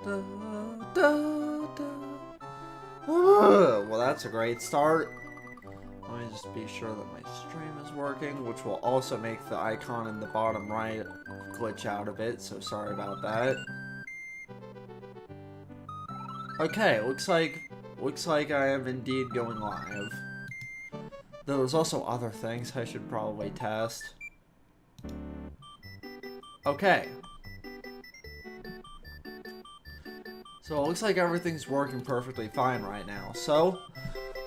Da, da, da. Well, that's a great start. Let me just be sure that my stream is working, which will also make the icon in the bottom right glitch out a bit, so sorry about that. Okay, looks like I am indeed going live. There's also other things I should probably test. Okay. So it looks like everything's working perfectly fine right now. So,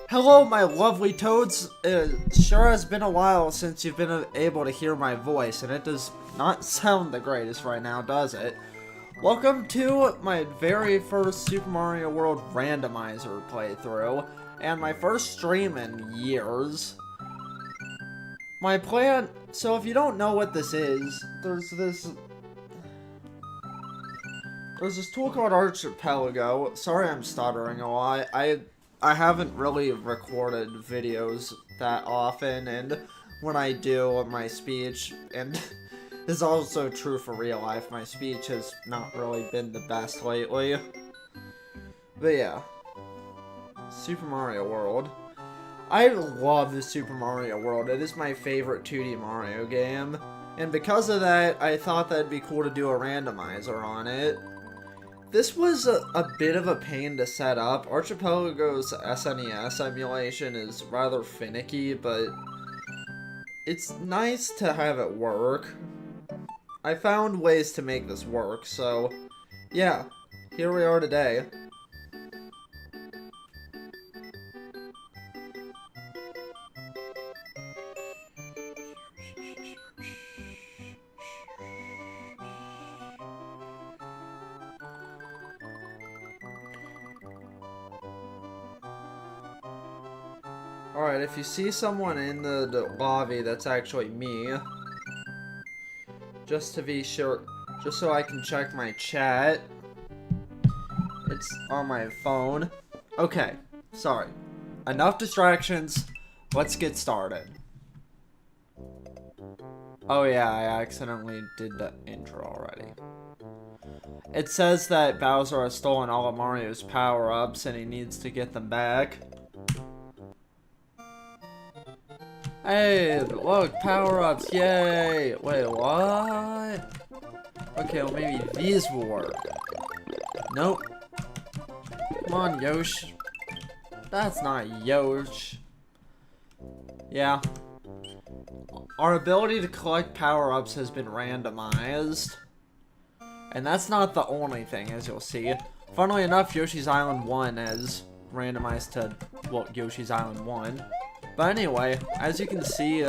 hello my lovely toads. It sure has been a while since you've been able to hear my voice, and it does not sound the greatest right now, does it? Welcome to my very first Super Mario World Randomizer playthrough, and my first stream in years. My plan, so if you don't know what this is, there's this tool called Archipelago. Sorry I'm stuttering a lot. I haven't really recorded videos that often, and when I do, my speech, and this is also true for real life, my speech has not really been the best lately. But yeah. Super Mario World. I love the Super Mario World. It is my favorite 2D Mario game. And because of that, I thought that'd be cool to do a randomizer on it. This was a bit of a pain to set up. Archipelago's SNES emulation is rather finicky, but it's nice to have it work. I found ways to make this work, so yeah, here we are today. Alright, if you see someone in the lobby, that's actually me. Just to be sure, just so I can check my chat. It's on my phone. Okay, sorry. Enough distractions. Let's get started. Oh yeah, I accidentally did the intro already. It says that Bowser has stolen all of Mario's power-ups and he needs to get them back. Hey, look, power-ups, yay! Wait, what? Okay, well maybe these will work. Nope. Come on, Yosh. That's not Yosh. Yeah. Our ability to collect power-ups has been randomized. And that's not the only thing, as you'll see. Funnily enough, Yoshi's Island 1 is randomized to, well, Yoshi's Island 1. But anyway, as you can see,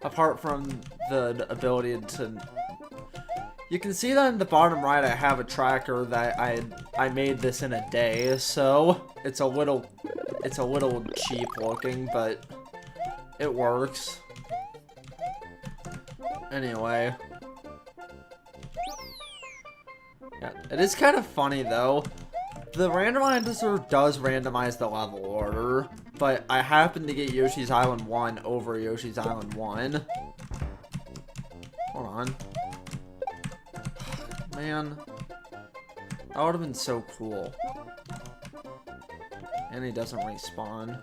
apart from the ability to... You can see that in the bottom right I have a tracker that I made this in a day, so it's a little cheap looking, but it works. Anyway. Yeah, it is kind of funny though. The randomizer does randomize the level order, but I happen to get Yoshi's Island 1 over Yoshi's Island 1. Hold on. Man. That would have been so cool. And he doesn't respawn.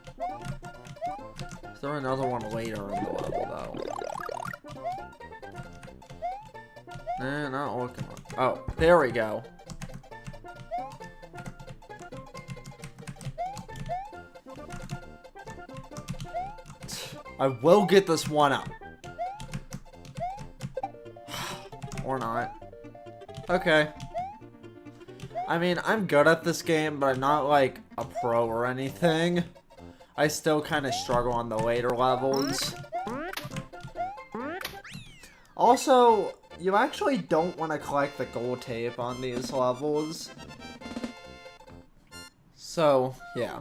Is there another one later in the level, though? Nah, not looking like... Oh, there we go. I will get this one up. Or not. Okay. I mean, I'm good at this game, but I'm not like a pro or anything. I still kind of struggle on the later levels. Also, you actually don't want to collect the gold tape on these levels. So, yeah.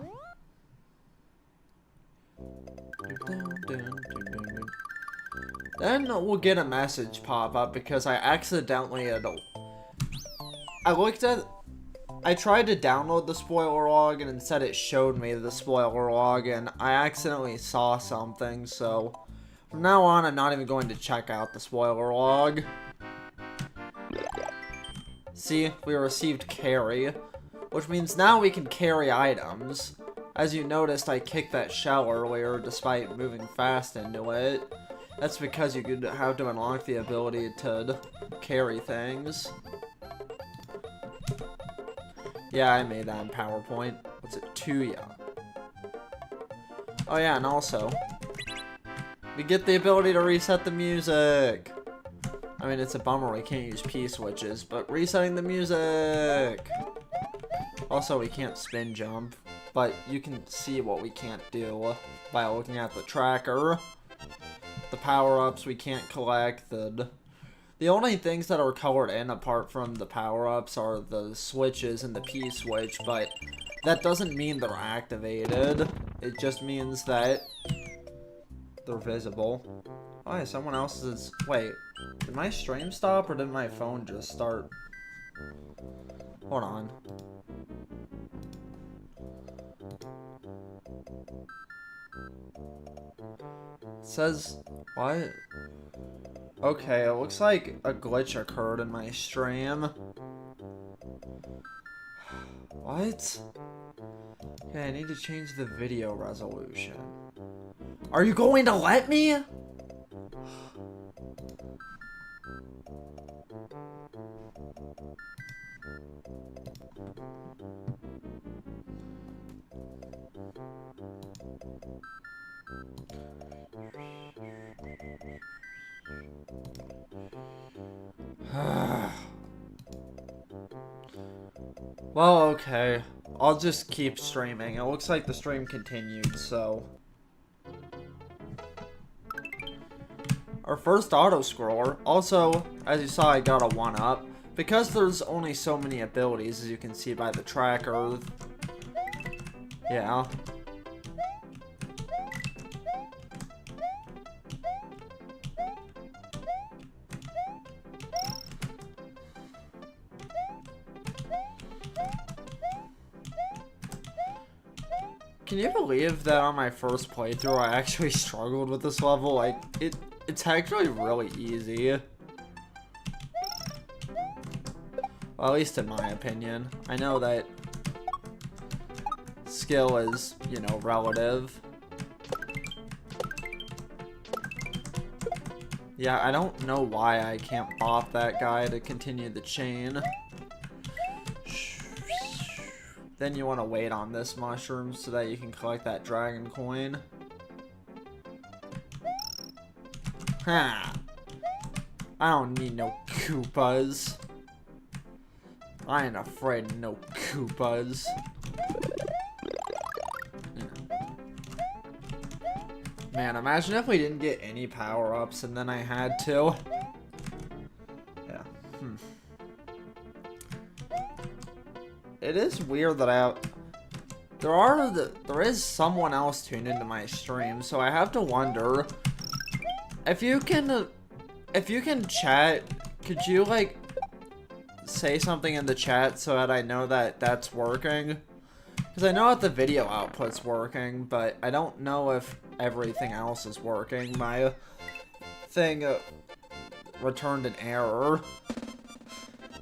Then we'll get a message pop up because I accidentally had I tried to download the spoiler log and instead it showed me the spoiler log and I accidentally saw something, so from now on I'm not even going to check out the spoiler log. See, we received carry, which means now we can carry items. As you noticed, I kicked that shell earlier despite moving fast into it. That's because you could have to unlock the ability to carry things. Yeah, I made that in PowerPoint. What's it to ya? Oh yeah, and also, we get the ability to reset the music. I mean, it's a bummer we can't use P switches, but resetting the music. Also, we can't spin jump, but you can see what we can't do by looking at the tracker. The power-ups we can't collect. The only things that are colored in apart from the power-ups are the switches and the P switch, but that doesn't mean they're activated. It just means that they're visible. Oh, yeah, someone else's... Wait, did my stream stop or did my phone just start? Hold on. It says... What? Okay, it looks like a glitch occurred in my stream. What? Okay, I need to change the video resolution. Are you going to let me? Well, okay. I'll just keep streaming. It looks like the stream continued, so... Our first auto-scroller. Also, as you saw, I got a 1-up. Because there's only so many abilities, as you can see by the tracker. Yeah. Can you believe that on my first playthrough I actually struggled with this level? Like, it's actually really easy. Well, at least in my opinion. I know that skill is, you know, relative. Yeah, I don't know why I can't bop that guy to continue the chain. Then you want to wait on this mushroom so that you can collect that dragon coin. Ha! I don't need no Koopas. I ain't afraid of no Koopas. Man, imagine if we didn't get any power-ups and then I had to. Yeah. It is weird that there is someone else tuned into my stream, so I have to wonder if you can chat. Could you like say something in the chat so that I know that that's working? Because I know that the video output's working, but I don't know if everything else is working. My thing returned an error.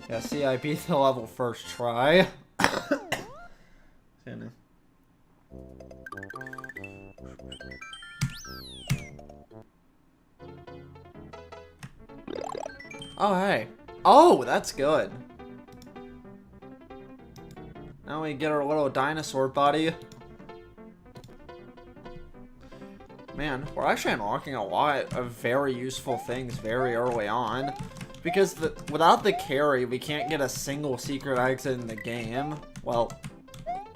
Yeah, see, I beat the level first try. Oh, hey. Oh, that's good. Now we get our little dinosaur buddy. Man, we're actually unlocking a lot of very useful things very early on. Because without the carry, we can't get a single secret exit in the game. Well,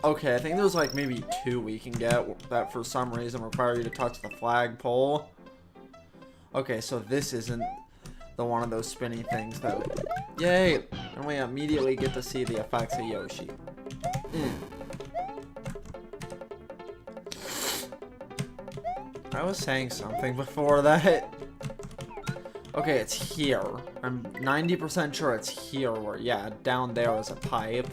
okay, I think there's like maybe 2 we can get that for some reason require you to touch the flagpole. Okay, so this isn't the one of those spinny things though. Yay! And we immediately get to see the effects of Yoshi. I was saying something before that. Okay, it's here. I'm 90% sure it's here where, yeah, down there is a pipe.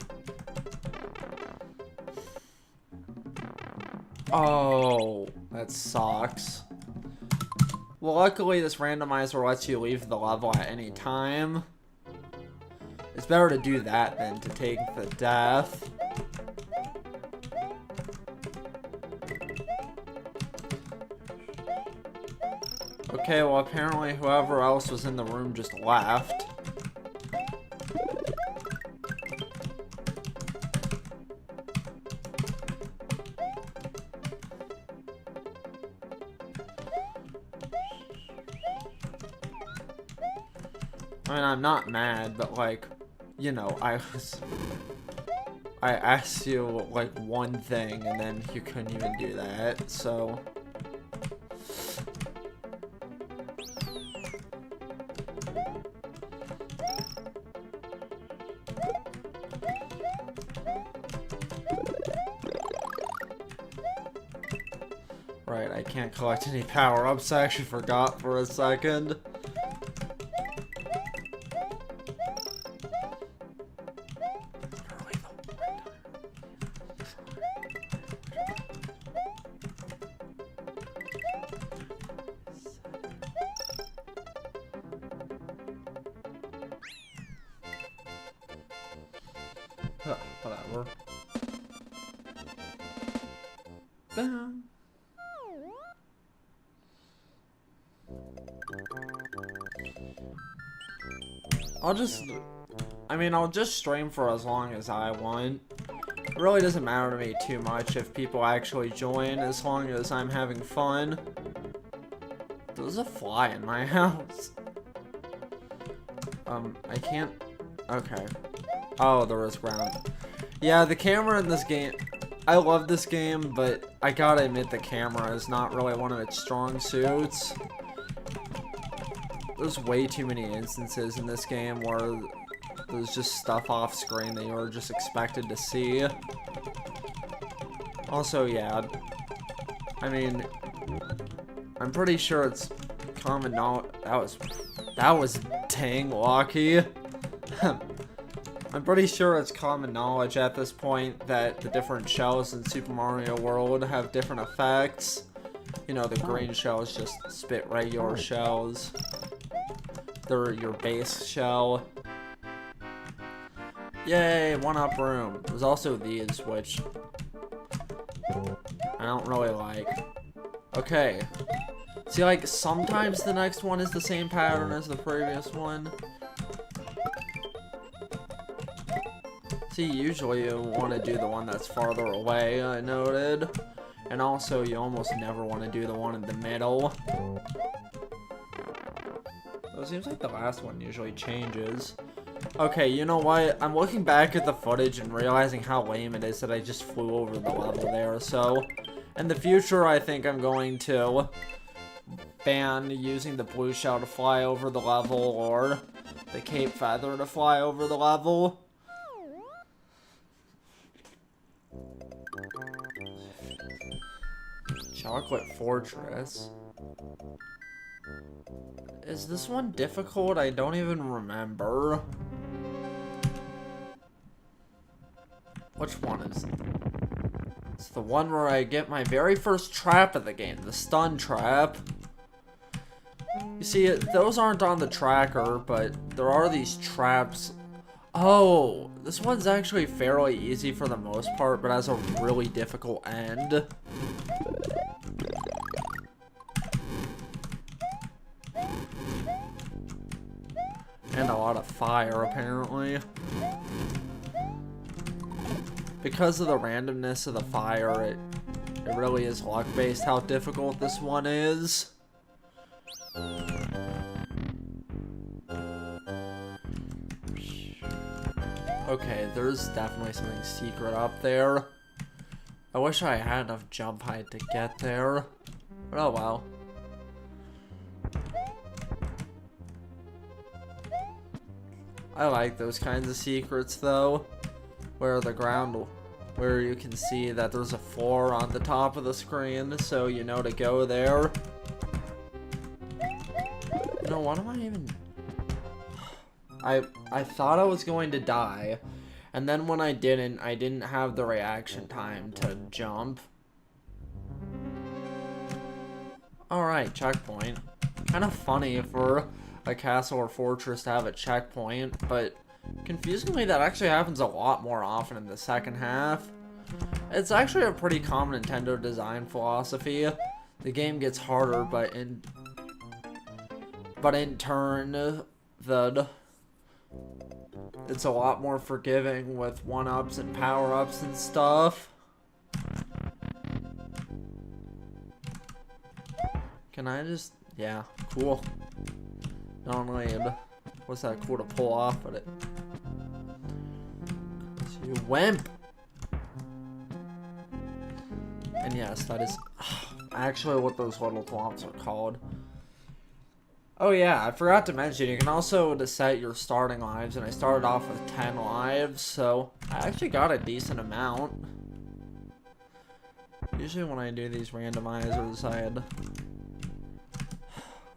Oh, that sucks. Well, luckily this randomizer lets you leave the level at any time. It's better to do that than to take the death. Okay, well apparently whoever else was in the room just left. I mean, I'm not mad, but like, you know, I asked you like one thing and then you couldn't even do that, so. Right, I can't collect any power-ups. I actually forgot for a second. Whatever. Bam. I'll just stream for as long as I want. It really doesn't matter to me too much if people actually join, as long as I'm having fun. There's a fly in my house. I can't... Okay. Oh, there is ground. Yeah, the camera in this game... I love this game, but I gotta admit the camera is not really one of its strong suits. There's way too many instances in this game where there's just stuff off screen that you're just expected to see. Also, yeah, I mean, I'm pretty sure it's common knowledge. That was dang lucky. I'm pretty sure it's common knowledge at this point that the different shells in Super Mario World have different effects. You know, the green shells just spit regular shells. They're your base shell. Yay, 1-up room. There's also these, which I don't really like. Okay. See, like, sometimes the next one is the same pattern as the previous one. See, usually you want to do the one that's farther away, I noted. And also, you almost never want to do the one in the middle. So it seems like the last one usually changes. Okay, you know what? I'm looking back at the footage and realizing how lame it is that I just flew over the level there, so... In the future, I think I'm going to ban using the blue shell to fly over the level, or the cape feather to fly over the level. Chocolate Fortress. Is this one difficult? I don't even remember. Which one is it? It's the one where I get my very first trap of the game, the stun trap. You see, those aren't on the tracker, but there are these traps. Oh, this one's actually fairly easy for the most part, but has a really difficult end. And a lot of fire, apparently. Because of the randomness of the fire, it really is luck-based how difficult this one is. Okay, there's definitely something secret up there. I wish I had enough jump height to get there. But oh well. I like those kinds of secrets though, where you can see that there's a floor on the top of the screen, so you know to go there. No, what am I even... I thought I was going to die, and then when I didn't have the reaction time to jump. Alright, checkpoint. Kind of funny for a castle or fortress to have a checkpoint, but Confusingly, that actually happens a lot more often in the second half. It's actually a pretty common Nintendo design philosophy. The game gets harder, but in turn, it's a lot more forgiving with 1-ups and power-ups and stuff. Can I just... yeah, cool. Not only was that cool to pull off, but it... you wimp! And yes, that is actually what those little thwomps are called. Oh yeah, I forgot to mention, you can also set your starting lives, and I started off with 10 lives, so I actually got a decent amount. Usually when I do these randomizers, I had...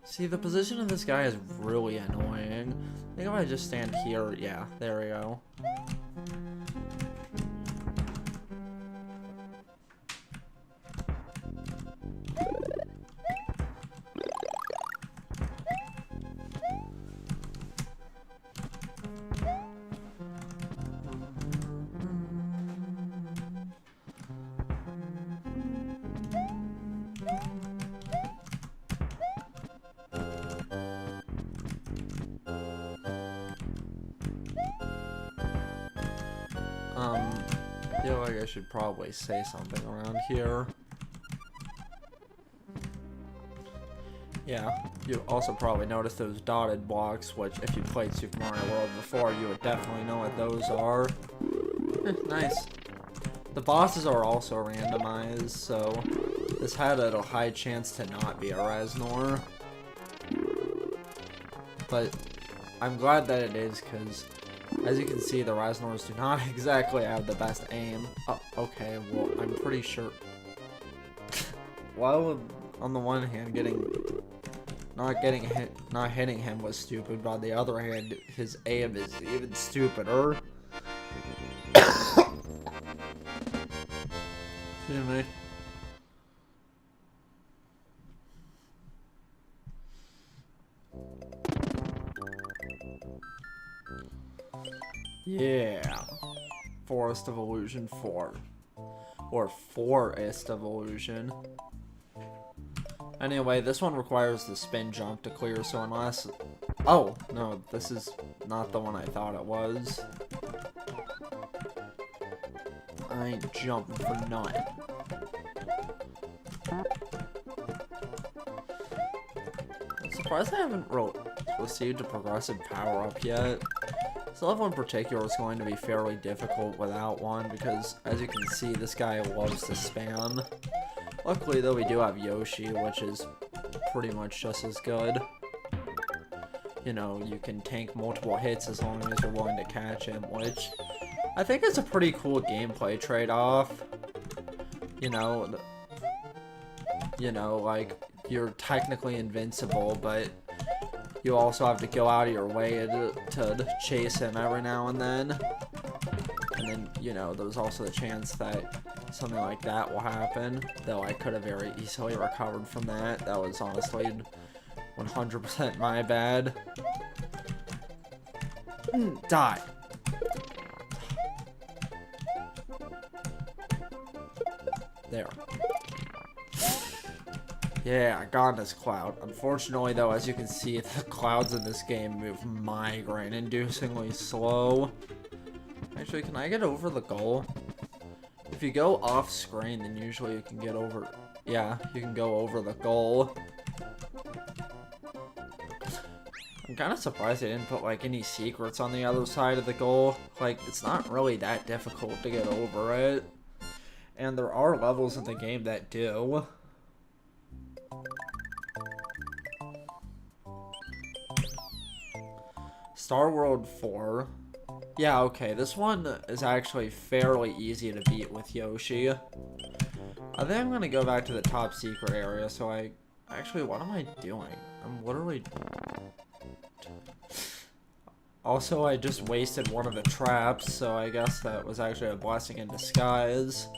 see, the position of this guy is really annoying. I think if I just stand here, yeah, there we go. I feel like I should probably say something around here. Yeah, you also probably noticed those dotted blocks, which if you played Super Mario World before, you would definitely know what those are. Nice. The bosses are also randomized, so this had a high chance to not be a Reznor. But I'm glad that it is, because as you can see, the Reznors do not exactly have the best aim. Oh, okay, well, I'm pretty sure... why would, on the one hand, not hitting him was stupid, but on the other hand, his aim is even stupider. Excuse me. Yeah. Forest of Illusion 4. Or Forest of Illusion. Anyway, this one requires the spin jump to clear, so unless... oh, no, this is not the one I thought it was. I ain't jumping for nothing. I'm surprised I haven't received a progressive power-up yet. This level in particular is going to be fairly difficult without one, because as you can see, this guy loves to spam. Luckily, though, we do have Yoshi, which is pretty much just as good. You know, you can tank multiple hits as long as you're willing to catch him, which I think is a pretty cool gameplay trade-off. You know, like, you're technically invincible, but you also have to go out of your way to chase him every now and then. And then, you know, there's also the chance that something like that will happen, though I could have very easily recovered from that. That was honestly 100% my bad. Die. There. Yeah, I got on this cloud. Unfortunately, though, as you can see, the clouds in this game move migraine-inducingly slow. Actually, can I get over the goal? If you go off screen, then usually you can get over... yeah, you can go over the goal. I'm kind of surprised they didn't put, like, any secrets on the other side of the goal. Like, it's not really that difficult to get over it. And there are levels in the game that do. Star World 4. Yeah, okay, this one is actually fairly easy to beat with Yoshi. I think I'm gonna go back to the top secret area, so actually, what am I doing? I'm literally... also, I just wasted one of the traps, so I guess that was actually a blessing in disguise.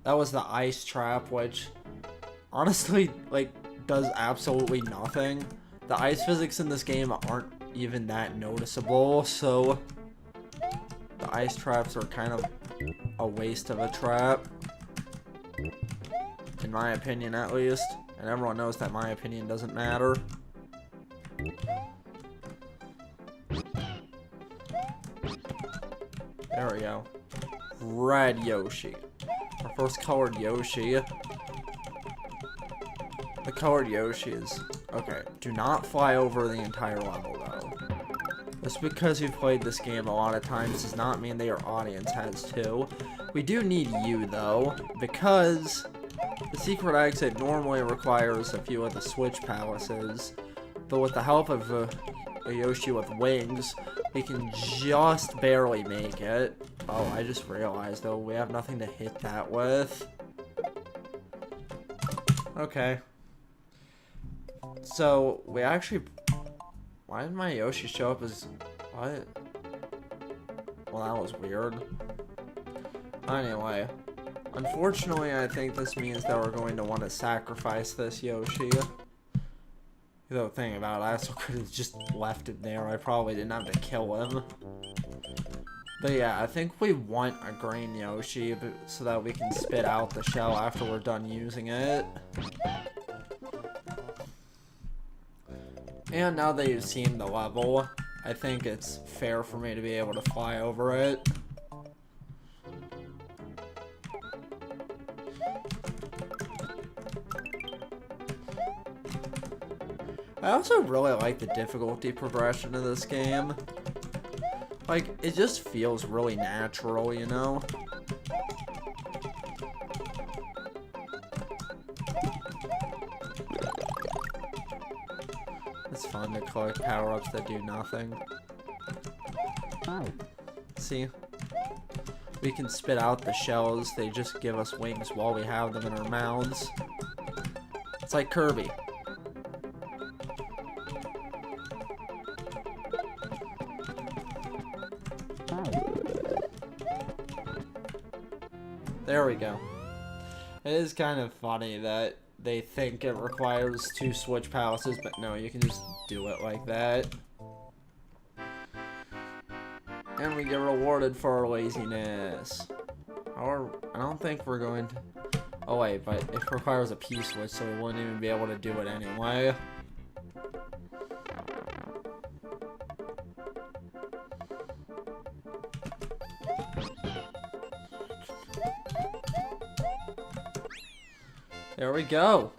That was the ice trap, which, honestly, like, does absolutely nothing. The ice physics in this game aren't even that noticeable, so ice traps are kind of a waste of a trap. In my opinion, at least. And everyone knows that my opinion doesn't matter. There we go. Red Yoshi. Our first colored Yoshi. The colored Yoshi is... Okay, do not fly over the entire level, though. Just because you've played this game a lot of times does not mean that your audience has too. We do need you, though, because the secret exit normally requires a few of the Switch palaces, but with the help of a Yoshi with wings, we can just barely make it. Oh, I just realized, though, we have nothing to hit that with. Okay. So, we actually... Why did my Yoshi show up as... What? Well, that was weird. Anyway. Unfortunately, I think this means that we're going to want to sacrifice this Yoshi. The thing about it, I also could have just left it there. I probably didn't have to kill him. But yeah, I think we want a green Yoshi so that we can spit out the shell after we're done using it. And now that you've seen the level, I think it's fair for me to be able to fly over it. I also really like the difficulty progression of this game. Like, it just feels really natural, you know? It's fun to collect power-ups that do nothing. See? We can spit out the shells, they just give us wings while we have them in our mouths. It's like Kirby. There we go. It is kind of funny that they think it requires 2 Switch palaces, but no, you can just do it like that. And we get rewarded for our laziness. However, I don't think we're going to... Oh wait, but it requires a P-switch, so we wouldn't even be able to do it anyway. There we go.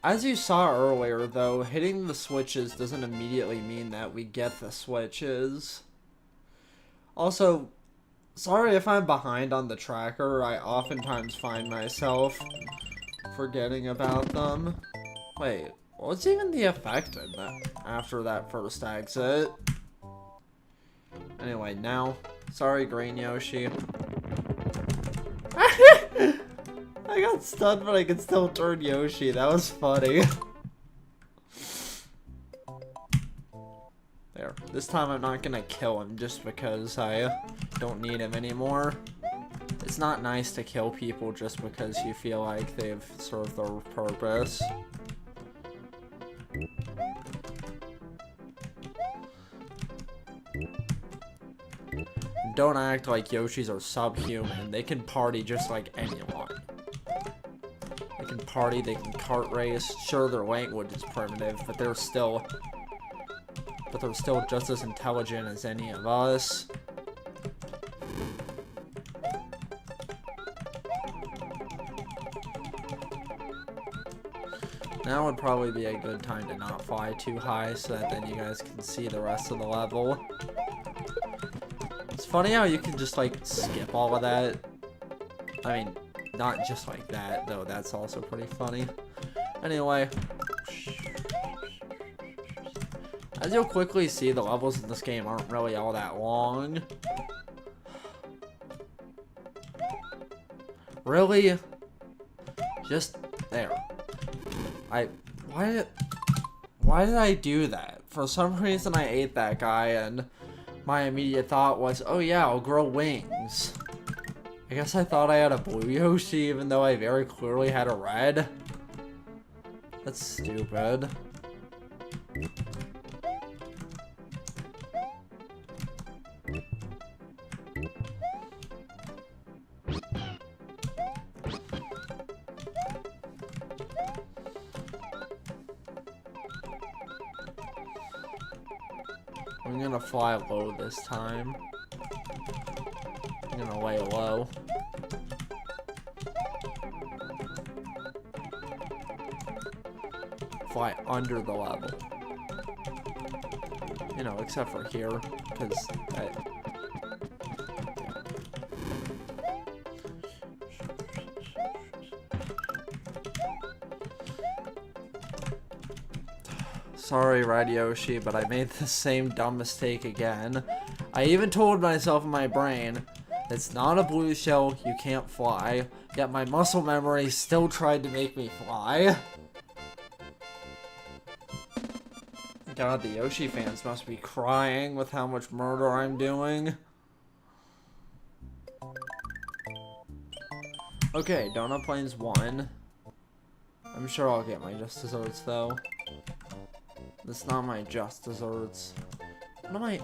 As you saw earlier, though, hitting the switches doesn't immediately mean that we get the switches. Also, sorry if I'm behind on the tracker. I oftentimes find myself forgetting about them. Wait, what's even the effect in that after that first exit? Anyway, now, sorry, Green Yoshi. I got stunned, but I could still turn Yoshi. That was funny. There. This time I'm not gonna kill him just because I don't need him anymore. It's not nice to kill people just because you feel like they've served their purpose. Don't act like Yoshis are subhuman. They can party just like anyone. They can party, they can kart race. Sure, their language is primitive, but they're still just as intelligent as any of us. Now would probably be a good time to not fly too high so that then you guys can see the rest of the level. It's funny how you can just like skip all of that. I mean, not just like that, though. That's also pretty funny. Anyway. As you'll quickly see, the levels in this game aren't really all that long. Really? Just there. Why did I do that? For some reason I ate that guy and my immediate thought was, oh yeah, I'll grow wings. I guess I thought I had a blue Yoshi even though I very clearly had a red. That's stupid. I'm gonna fly low this time. I'm gonna lay low. Fly under the level. You know, except for here, because sorry, Red Yoshi, but I made the same dumb mistake again. I even told myself in my brain, it's not a blue shell, you can't fly, yet my muscle memory still tried to make me fly. God, the Yoshi fans must be crying with how much murder I'm doing. Okay, Donut Plains 1. I'm sure I'll get my just desserts, though. That's not my just desserts. What am I...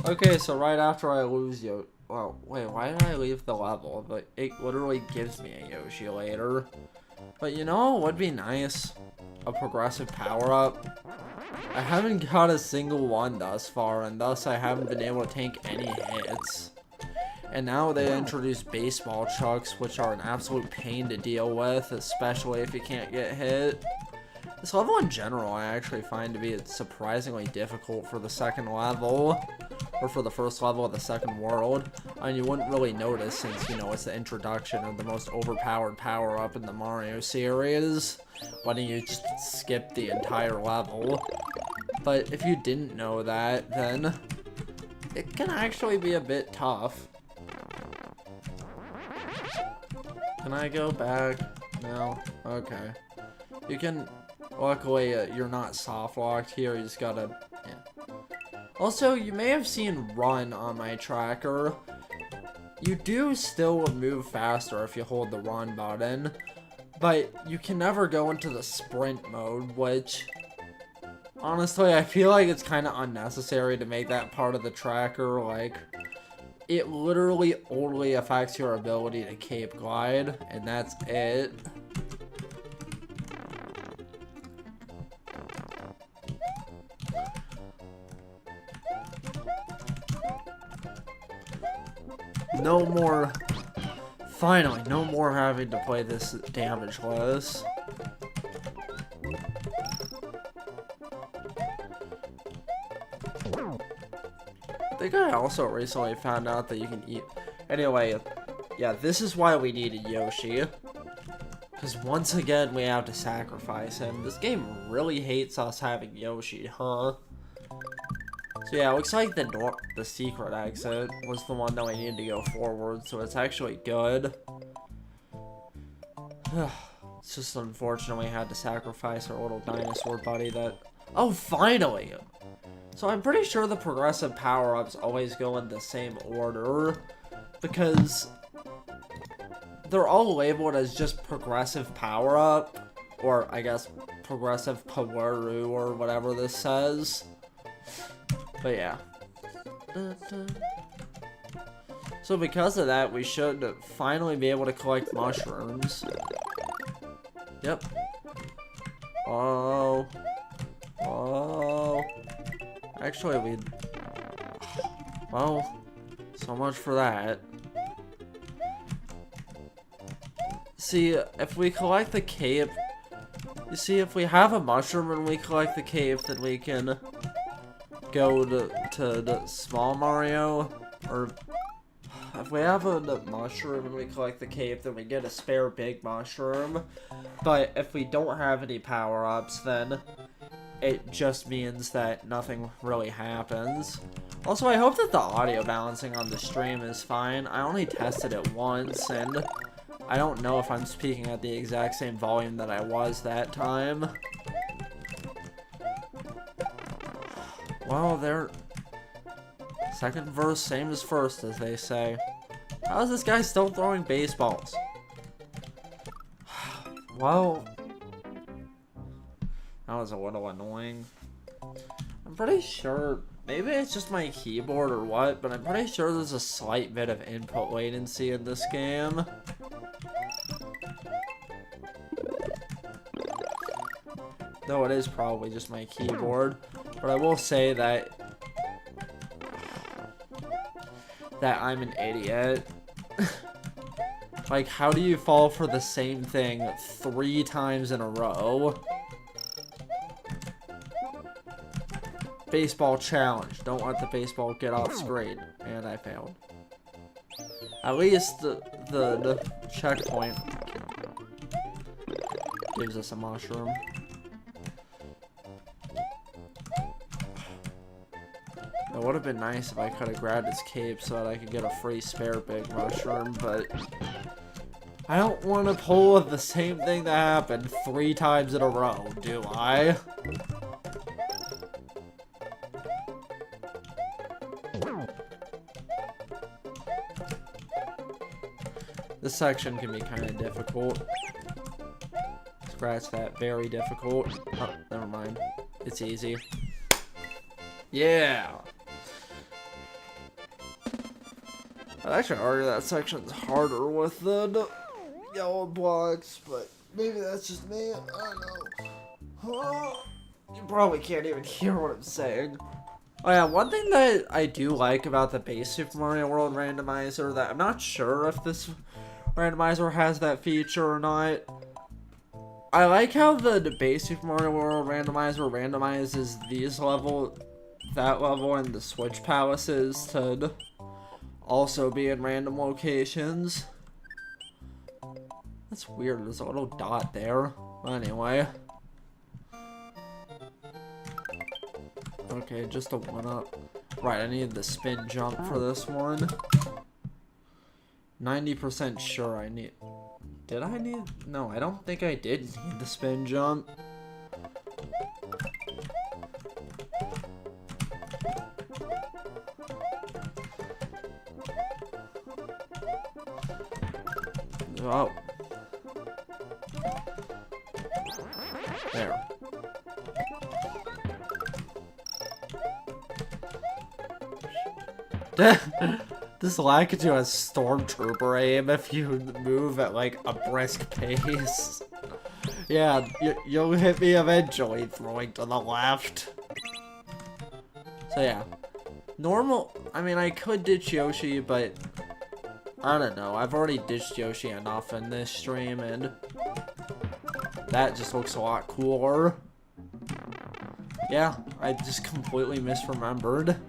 Okay, so right after I lose Yoshi... Well, wait, why did I leave the level? But it literally gives me a Yoshi later. But you know what would be nice? A progressive power-up. I haven't got a single one thus far, and thus I haven't been able to take any hits. And now they introduce baseball chucks, which are an absolute pain to deal with, especially if you can't get hit. This level in general I actually find to be surprisingly difficult for the second level, or for the first level of the second world. And you wouldn't really notice since, you know, it's the introduction of the most overpowered power-up in the Mario series, letting you just skip the entire level. But if you didn't know that, then it can actually be a bit tough. Can I go back? No? Okay. You can... Luckily, you're not soft-locked here, you just gotta... Yeah. Also, you may have seen run on my tracker. You do still move faster if you hold the run button, but you can never go into the sprint mode, which... Honestly, I feel like it's kind of unnecessary to make that part of the tracker, like... It literally only affects your ability to cape glide, and that's it. No more... Finally, no more having to play this damageless. I think I also recently found out that you can eat... Anyway, yeah, this is why we needed Yoshi. Because once again, we have to sacrifice him. This game really hates us having Yoshi, huh? So yeah, it looks like the secret exit was the one that we needed to go forward, so it's actually good. It's just unfortunate we had to sacrifice our little dinosaur buddy that... Oh, finally! So I'm pretty sure the progressive power-ups always go in the same order, because they're all labeled as just progressive power-up, or I guess progressive power-up, or whatever this says. But yeah. So because of that, we should finally be able to collect mushrooms. Yep. Oh. Oh. Actually, we... Well, so much for that. See, if we collect the cape... You see, if we have a mushroom and we collect the cape, then we can go to the small Mario, or if we have a mushroom and we collect the cape, then we get a spare big mushroom. But if we don't have any power-ups, then it just means that nothing really happens. Also, I hope that the audio balancing on the stream is fine. I only tested it once, and I don't know if I'm speaking at the exact same volume that I was that time. Well, they're... Second verse, same as first, as they say. How is this guy still throwing baseballs? Well... That was a little annoying. I'm pretty sure... Maybe it's just my keyboard or what, but I'm pretty sure there's a slight bit of input latency in this game. Though it is probably just my keyboard. But I will say that I'm an idiot. Like, how do you fall for the same thing 3 times in a row? Baseball challenge. Don't let the baseball get off screen. And I failed. At least the checkpoint gives us a mushroom. It would have been nice if I could have grabbed his cape so that I could get a free spare big mushroom, but I don't want to pull the same thing that happened 3 times in a row, do I? This section can be kind of difficult. Scratch that, very difficult. Oh, never mind. It's easy. Yeah! I'd actually argue that section's harder with the yellow blocks, but maybe that's just me. I don't know. You probably can't even hear what I'm saying. Oh yeah, one thing that I do like about the base Super Mario World Randomizer that I'm not sure if this randomizer has that feature or not. I like how the base Super Mario World Randomizer randomizes these level, that level, and the Switch Palaces to also be in random locations. That's weird, there's a little dot there. Anyway. Okay, just a 1-up. Right, I need the spin jump for this one. 90% sure I need... Did I need... No, I don't think I did need the spin jump. Oh. There. This Lakitu has Stormtrooper aim if you move at like a brisk pace. Yeah, you'll hit me eventually, throwing to the left. So yeah. Normal, I mean, I could ditch Yoshi, but I don't know. I've already ditched Yoshi enough in this stream, and that just looks a lot cooler. Yeah, I just completely misremembered.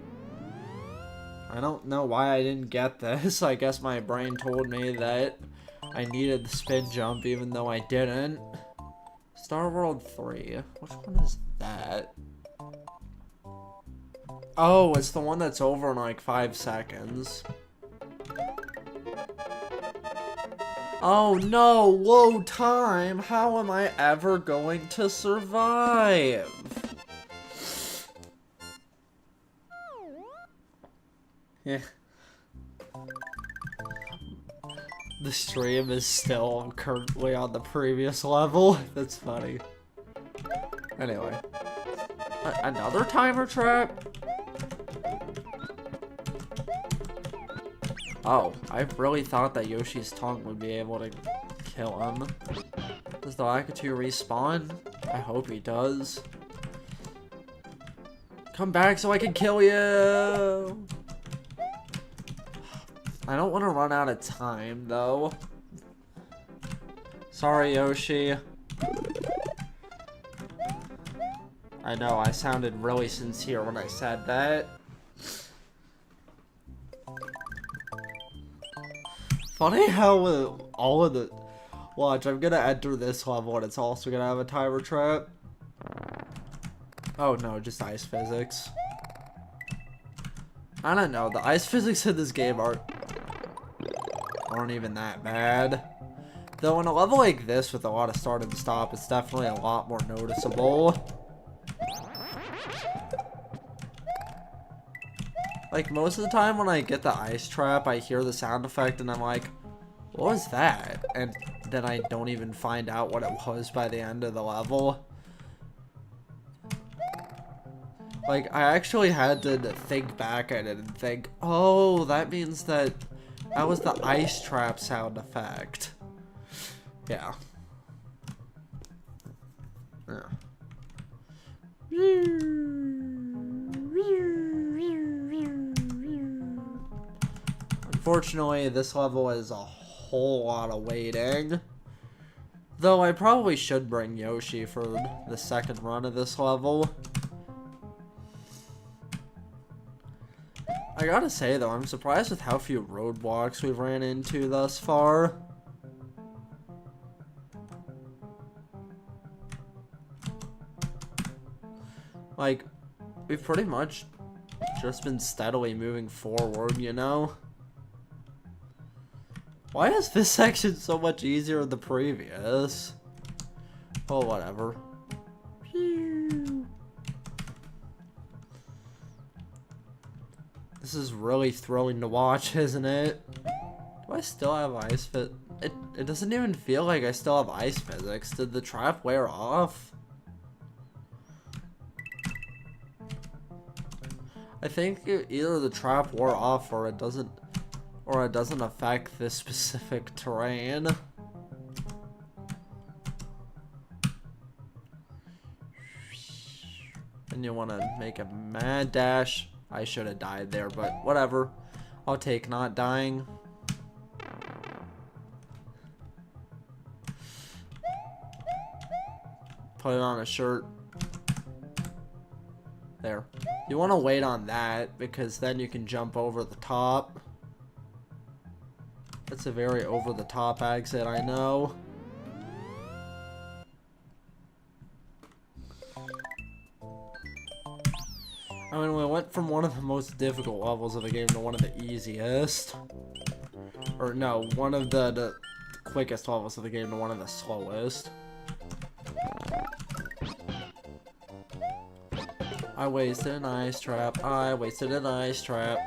I don't know why I didn't get this. I guess my brain told me that I needed the spin jump even though I didn't. Star World 3. Which one is that? Oh, it's the one that's over in like 5 seconds. Oh no, low time. How am I ever going to survive? Yeah. The stream is still currently on the previous level. That's funny. Anyway. Another timer trap? Oh, I really thought that Yoshi's tongue would be able to kill him. Does the Lakitu respawn? I hope he does. Come back so I can kill you! I don't want to run out of time, though. Sorry, Yoshi. I know, I sounded really sincere when I said that. Funny how all of the... Watch, I'm gonna enter this level and it's also gonna have a timer trap. Oh no, just ice physics. I don't know, the ice physics in this game aren't even that bad. Though in a level like this with a lot of start and stop, it's definitely a lot more noticeable. Like most of the time when I get the ice trap, I hear the sound effect and I'm like, what was that? And then I don't even find out what it was by the end of the level. Like, I actually had to think back at it and think, oh, that means that was the ice trap sound effect. Yeah. Yeah. Unfortunately, this level is a whole lot of waiting. Though I probably should bring Yoshi for the second run of this level. I gotta say though, I'm surprised with how few roadblocks we've ran into thus far. Like, we've pretty much just been steadily moving forward, you know? Why is this section so much easier than the previous? Oh, whatever. This is really thrilling to watch, isn't it? Do I still have ice fit? It doesn't even feel like I still have ice physics. Did the trap wear off? I think either the trap wore off or it doesn't affect this specific terrain. And you want to make a mad dash. I should have died there, but whatever. I'll take not dying. Put it on a shirt. There. You want to wait on that because then you can jump over the top. That's a very over the top exit, I know. I mean, we went from one of the most difficult levels of the game to one of the easiest. Or no, one of the quickest levels of the game to one of the slowest. I wasted an ice trap. I wasted an ice trap.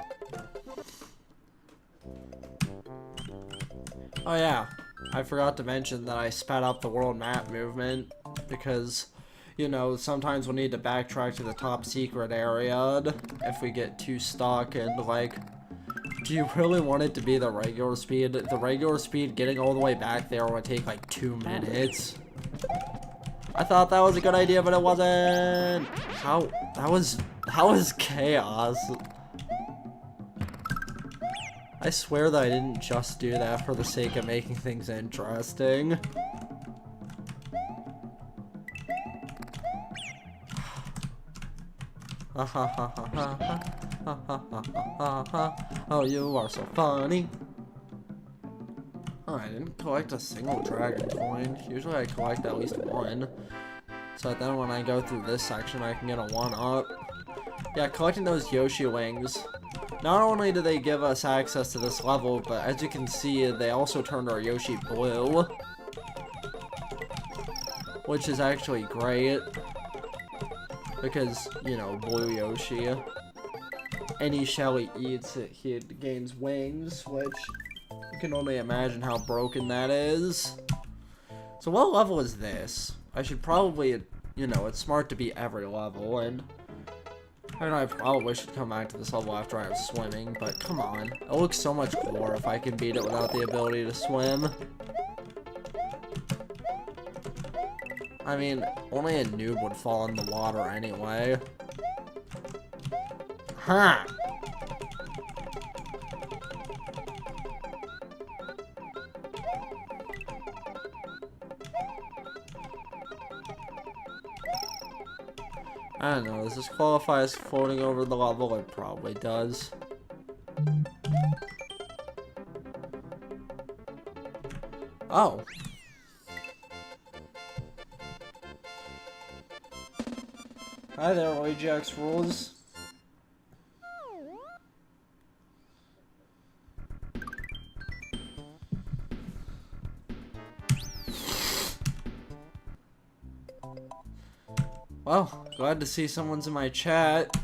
Oh yeah, I forgot to mention that I sped up the world map movement because, you know, sometimes we'll need to backtrack to the top secret area if we get too stuck and, like, do you really want it to be the regular speed? The regular speed getting all the way back there would take like 2 minutes. I thought that was a good idea, but it wasn't. That was chaos. I swear that I didn't just do that for the sake of making things interesting. Oh, you are so funny. Oh, I didn't collect a single dragon coin. Usually I collect at least one. So that then when I go through this section, I can get a 1-up. Yeah, collecting those Yoshi wings. Not only do they give us access to this level, but as you can see, they also turned our Yoshi blue. Which is actually great. Because, you know, blue Yoshi. Any shell he eats, he gains wings, which you can only imagine how broken that is. So what level is this? I should probably, you know, it's smart to beat every level, and I probably should come back to this level after I have swimming, but come on. It looks so much cooler if I can beat it without the ability to swim. I mean, only a noob would fall in the water anyway. Huh! I don't know, does this qualify as floating over the level? It probably does. Oh. Hi there, Ajax Rules. Well, glad to see someone's in my chat.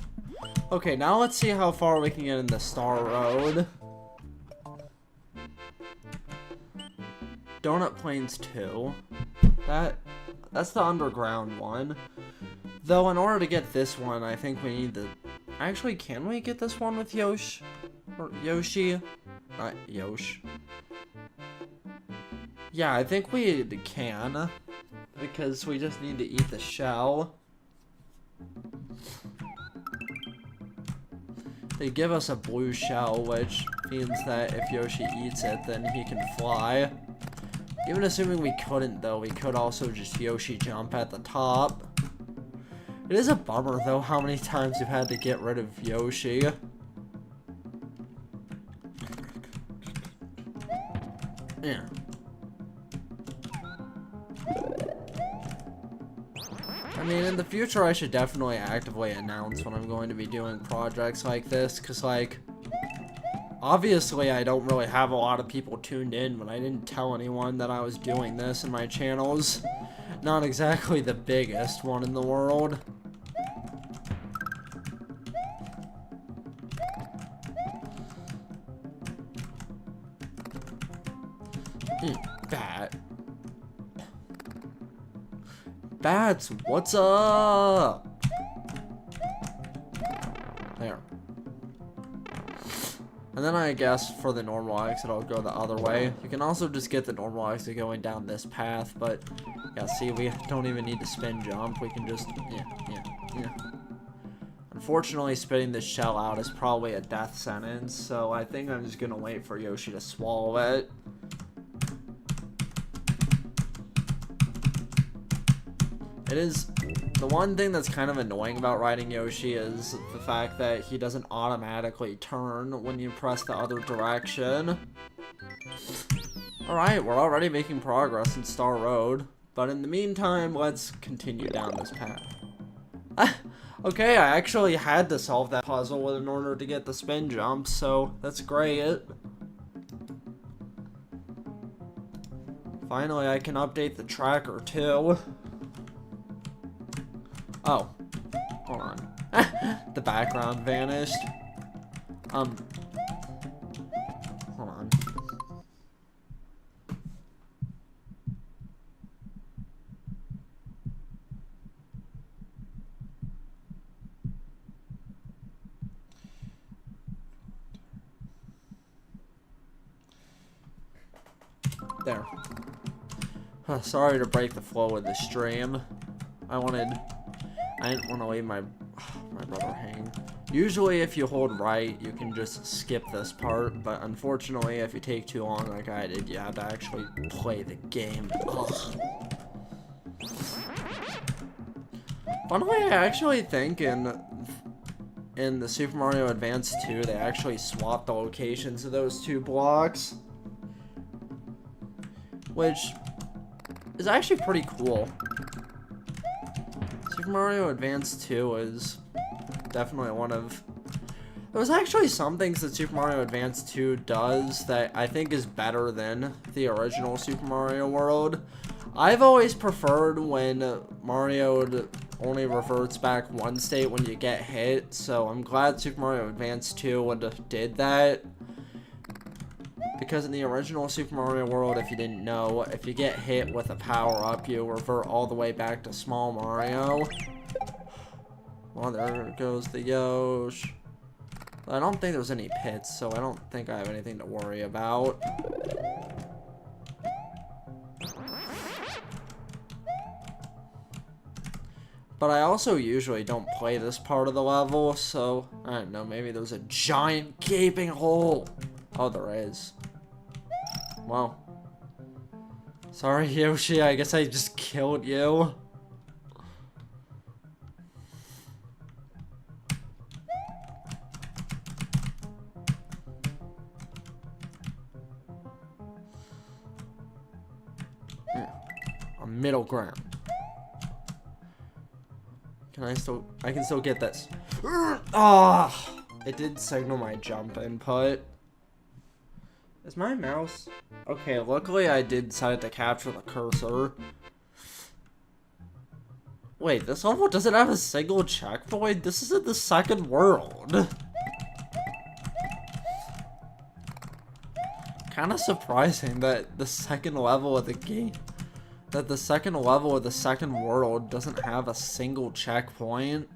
Okay, now let's see how far we can get in the Star Road. Donut Plains 2. That's the underground one. Though, in order to get this one, I think we need the... Actually, can we get this one with Yosh? Or Yoshi? Not Yosh. Yeah, I think we can. Because we just need to eat the shell. They give us a blue shell, which means that if Yoshi eats it, then he can fly. Even assuming we couldn't, though, we could also just Yoshi jump at the top. It is a bummer, though, how many times you've had to get rid of Yoshi. Yeah. I mean, in the future, I should definitely actively announce when I'm going to be doing projects like this, because, like, obviously I don't really have a lot of people tuned in, but I didn't tell anyone that I was doing this, and my channel's not exactly the biggest one in the world. Bat. Bats, what's up? There. And then I guess for the normal exit, I'll go the other way. You can also just get the normal exit going down this path, but yeah, see, we don't even need to spin jump. We can just, yeah. Unfortunately, spitting this shell out is probably a death sentence, so I think I'm just gonna wait for Yoshi to swallow it. It is, the one thing that's kind of annoying about riding Yoshi is the fact that he doesn't automatically turn when you press the other direction. Alright, we're already making progress in Star Road, but in the meantime, let's continue down this path. Okay, I actually had to solve that puzzle in order to get the spin jump, so that's great. Finally, I can update the tracker too. Oh, hold on. The background vanished. Hold on. There. Sorry to break the flow of the stream. I didn't want to leave my brother hang. Usually if you hold right, you can just skip this part, but unfortunately if you take too long like I did, you have to actually play the game. Ugh. Funnily, I actually think in the Super Mario Advance 2, they actually swapped the locations of those two blocks, which is actually pretty cool. Super Mario Advance 2 is definitely one of... There's actually some things that Super Mario Advance 2 does that I think is better than the original Super Mario World. I've always preferred when Mario only reverts back one state when you get hit, so I'm glad Super Mario Advance 2 did that. Because in the original Super Mario World, if you didn't know, if you get hit with a power-up, you revert all the way back to Small Mario. Well, there goes the Yosh. I don't think there's any pits, so I don't think I have anything to worry about. But I also usually don't play this part of the level, so I don't know, maybe there's a giant gaping hole. Oh, there is. Well, sorry Yoshi, I guess I just killed you. A middle ground. I can still get this. Ah, it did signal my jump input. Is my mouse... Okay, luckily I did decide to capture the cursor. Wait, this level doesn't have a single checkpoint? This is in the second world. Kinda surprising that the second level of the game... That the second level of the second world doesn't have a single checkpoint.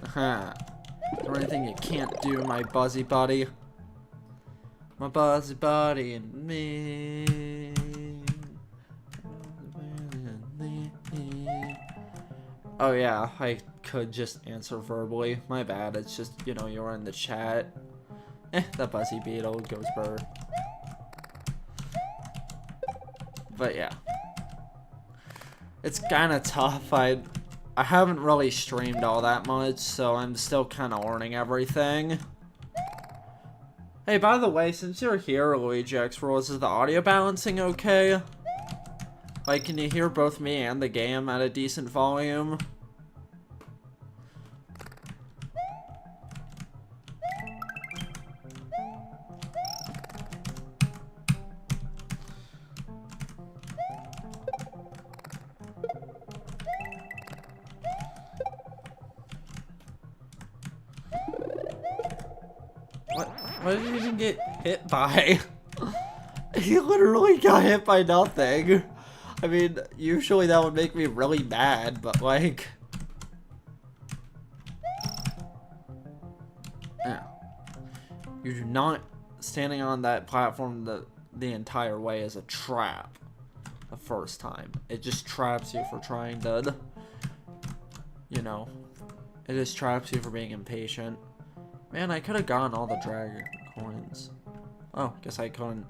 Aha. Is there anything you can't do, my buzzy buddy? My buzzy buddy and me. Oh yeah, I could just answer verbally. My bad, it's just, you know, you're in the chat. That Buzzy Beetle goes bird. But yeah. It's kinda tough. I haven't really streamed all that much, so I'm still kinda learning everything. Hey, by the way, since you're here, Luigi X Rules, is the audio balancing okay? Like, can you hear both me and the game at a decent volume? What did you even get hit by? He literally got hit by nothing. I mean, usually that would make me really mad, but like... Yeah. You do not... Standing on that platform the entire way is a trap. The first time. It just traps you for trying to... You know. It just traps you for being impatient. Man, I could have gotten all the dragon coins. Oh, guess I couldn't.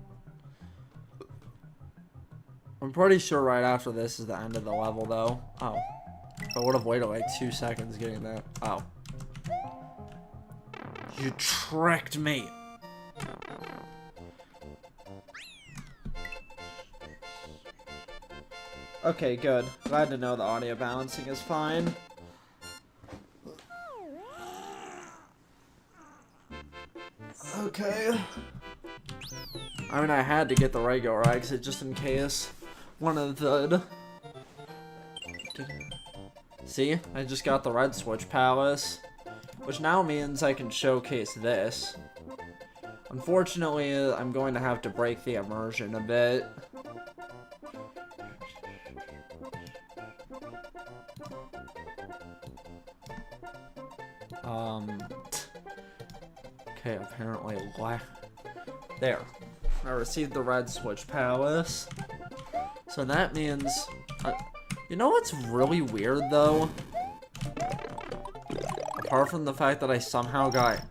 I'm pretty sure right after this is the end of the level, though. Oh. I would have waited like 2 seconds getting that. Oh. You tricked me. Okay, good. Glad to know the audio balancing is fine. Okay. I mean, I had to get the regular exit just in case one of the... See? I just got the red switch palace, which now means I can showcase this. Unfortunately, I'm going to have to break the immersion a bit. Okay, apparently, there. I received the red switch palace. So that means... you know what's really weird, though? Apart from the fact that I somehow got...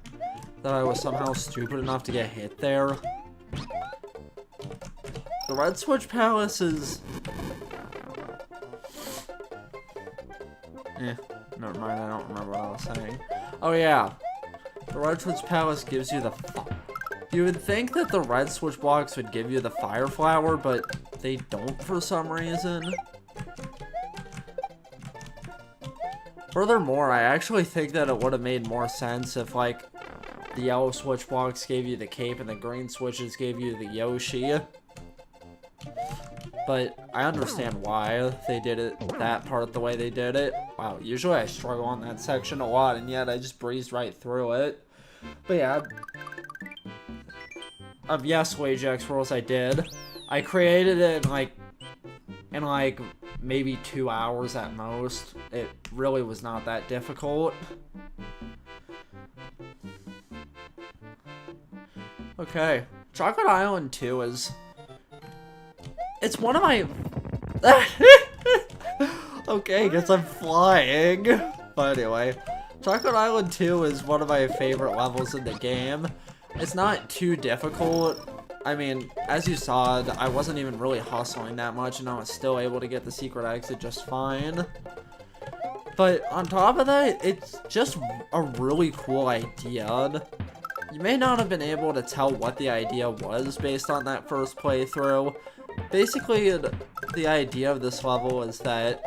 That I was somehow stupid enough to get hit there. The red switch palace is... Never mind, I don't remember what I was saying. Oh yeah. The red switch palace gives you the... You would think that the red switch blocks would give you the fire flower, but they don't for some reason. Furthermore, I actually think that it would have made more sense if, like, the yellow switch blocks gave you the cape and the green switches gave you the Yoshi. But I understand why they did it, that part the way they did it. Wow, usually I struggle on that section a lot, and yet I just breezed right through it. But yeah. Yes, Luigi X Rules, I did. I created it in like maybe 2 hours at most. It really was not that difficult. Okay. Chocolate Island 2 is... It's one of my... Okay, guess I'm flying. But anyway, Chocolate Island 2 is one of my favorite levels in the game. It's not too difficult. I mean, as you saw, I wasn't even really hustling that much, and I was still able to get the secret exit just fine. But on top of that, it's just a really cool idea. You may not have been able to tell what the idea was based on that first playthrough. Basically, the idea of this level is that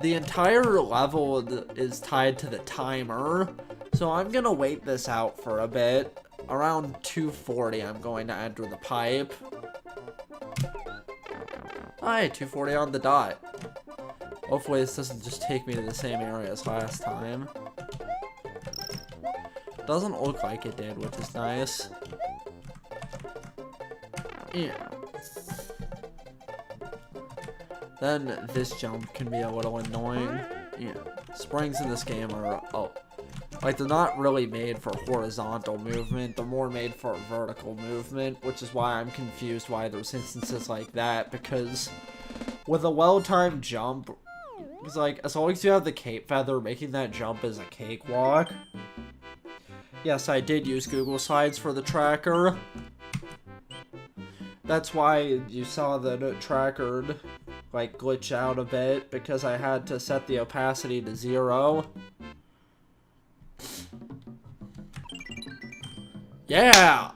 the entire level is tied to the timer. So I'm gonna wait this out for a bit. Around 2:40, I'm going to enter the pipe. Hi, 2:40 on the dot. Hopefully this doesn't just take me to the same area as last time. Doesn't look like it did, which is nice. Yeah. Then this jump can be a little annoying. Yeah. Springs in this game are, like, they're not really made for horizontal movement. They're more made for vertical movement, which is why I'm confused why there's instances like that, because with a well-timed jump, It's like, as long as you have the cape feather, making that jump is a cakewalk. Yes, I did use Google Slides for the tracker. That's why you saw the tracker, like, glitch out a bit, because I had to set the opacity to 0. Yeah!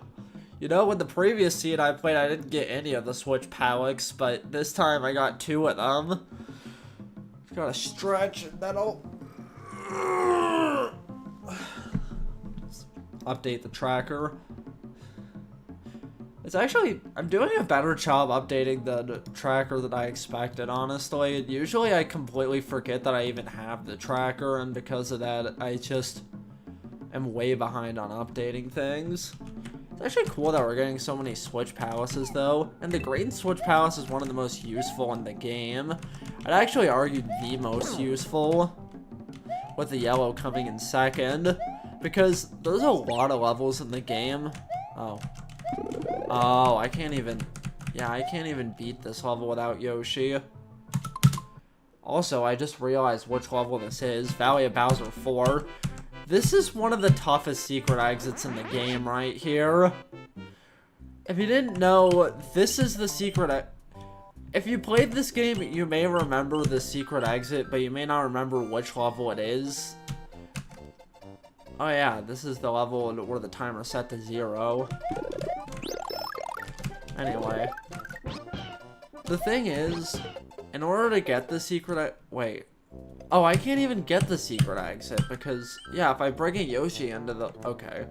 You know, with the previous seed I played, I didn't get any of the Switch pallets, but this time I got 2 of them. Gotta stretch and that'll update the tracker. It's actually, I'm doing a better job updating the tracker than I expected, honestly. Usually I completely forget that I even have the tracker, and because of that, I just am way behind on updating things. It's actually cool that we're getting so many Switch Palaces, though. And the green Switch Palace is one of the most useful in the game. I'd actually argue the most useful, with the yellow coming in second. Because there's a lot of levels in the game. Oh, I can't even... Yeah, I can't even beat this level without Yoshi. Also, I just realized which level this is. Valley of Bowser 4. This is one of the toughest secret exits in the game right here. If you didn't know, this is the secret... If you played this game, you may remember the secret exit, but you may not remember which level it is. Oh yeah, this is the level where the timer's set to 0. Anyway. The thing is, in order to get the secret... Wait. Oh, I can't even get the secret exit because, yeah, if I bring a Yoshi into the... Okay.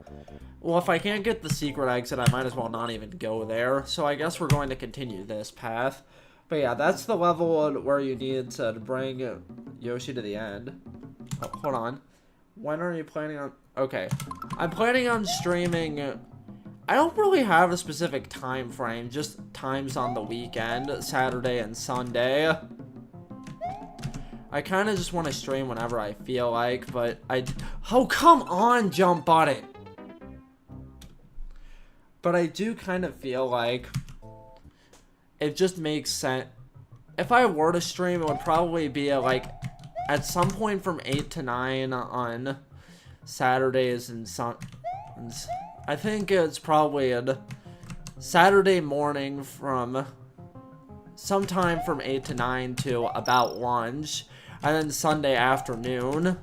Well, if I can't get the secret exit, I might as well not even go there. So I guess we're going to continue this path. But yeah, that's the level where you need to bring Yoshi to the end. Oh, hold on. When are you planning on... Okay. I'm planning on streaming... I don't really have a specific time frame, just times on the weekend, Saturday and Sunday. I kind of just want to stream whenever I feel like, but oh, come on, jump button! But I do kind of feel like it just makes sense. If I were to stream, it would probably be like at some point from 8 to 9 on Saturdays and I think it's probably a Saturday morning from sometime from 8 to 9 to about lunch, and then Sunday afternoon.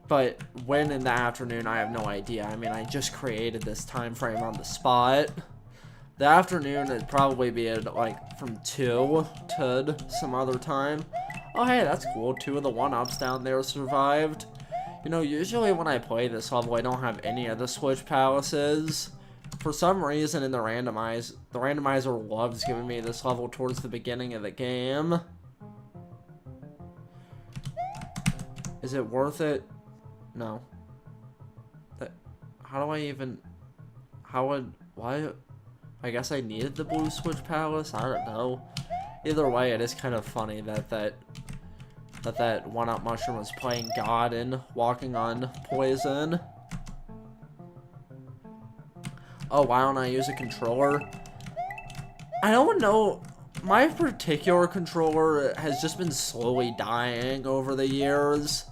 But when in the afternoon, I have no idea. I mean, I just created this time frame on the spot. The afternoon would probably be at like from 2 to some other time. Oh hey, that's cool. 2 of the 1-ups down there survived. You know, usually when I play this level, I don't have any of the Switch Palaces. For some reason in the randomizer loves giving me this level towards the beginning of the game. Is it worth it? No. How do I even... Why? I guess I needed the blue Switch Palace? I don't know. Either way, it is kind of funny that 1-up mushroom was playing God and walking on poison. Oh, why don't I use a controller? I don't know. My particular controller has just been slowly dying over the years.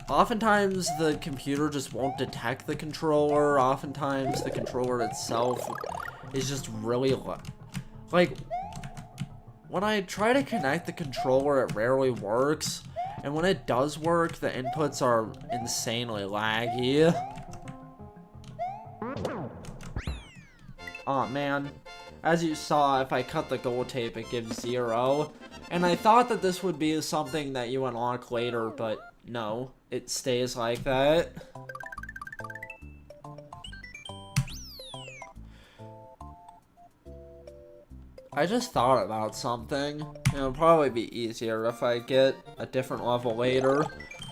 Oftentimes the computer just won't detect the controller. Oftentimes the controller itself is just really like when I try to connect the controller, it rarely works. And when it does work, the inputs are insanely laggy. Aw, man. As you saw, if I cut the gold tape, it gives 0. And I thought that this would be something that you unlock later, but no. It stays like that. I just thought about something. It'll probably be easier if I get a different level later.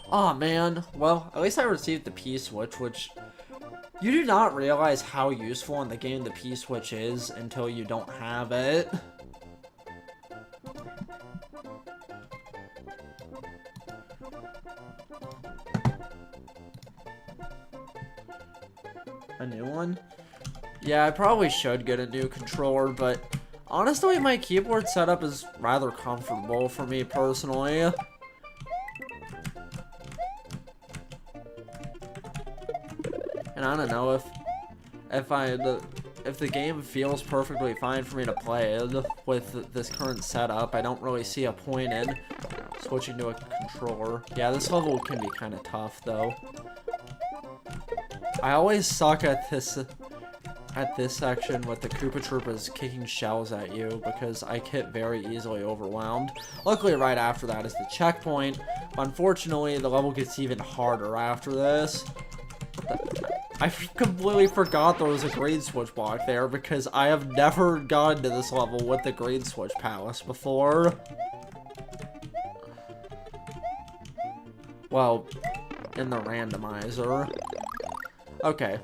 Aw, man. Well, at least I received the P-switch, which... You do not realize how useful in the game the P-switch is until you don't have it. A new one? Yeah, I probably should get a new controller, but Honestly, my keyboard setup is rather comfortable for me personally. And I don't know if the game feels perfectly fine for me to play it with this current setup. I don't really see a point in switching to a controller. Yeah, this level can be kind of tough though. I always suck at this section with the Koopa Troopas kicking shells at you because I get very easily overwhelmed. Luckily, right after that is the checkpoint. Unfortunately, the level gets even harder after this. I completely forgot there was a green switch block there because I have never gotten to this level with the green switch palace before. Well, in the randomizer. Okay.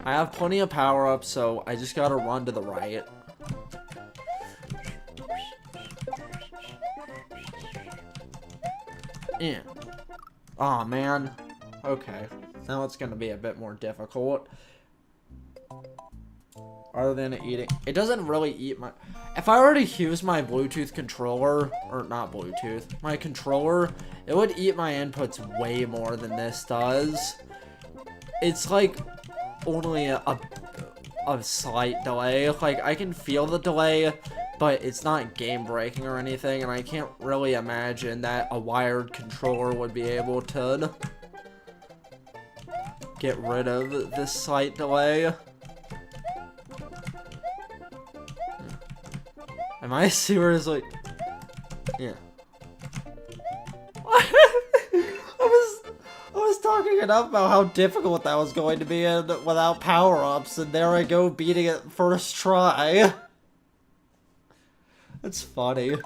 I have plenty of power-ups, so I just gotta run to the right. Yeah. Aw, man. Okay. Now it's gonna be a bit more difficult. Other than eating. It doesn't really eat my... If I were to use my Bluetooth controller, or not Bluetooth, my controller, it would eat my inputs way more than this does. It's like only a slight delay. Like, I can feel the delay, but it's not game breaking or anything, and I can't really imagine that a wired controller would be able to get rid of this slight delay. Am I seriously? Yeah. I was talking enough about how difficult that was going to be without power-ups, and there I go beating it first try. That's funny. It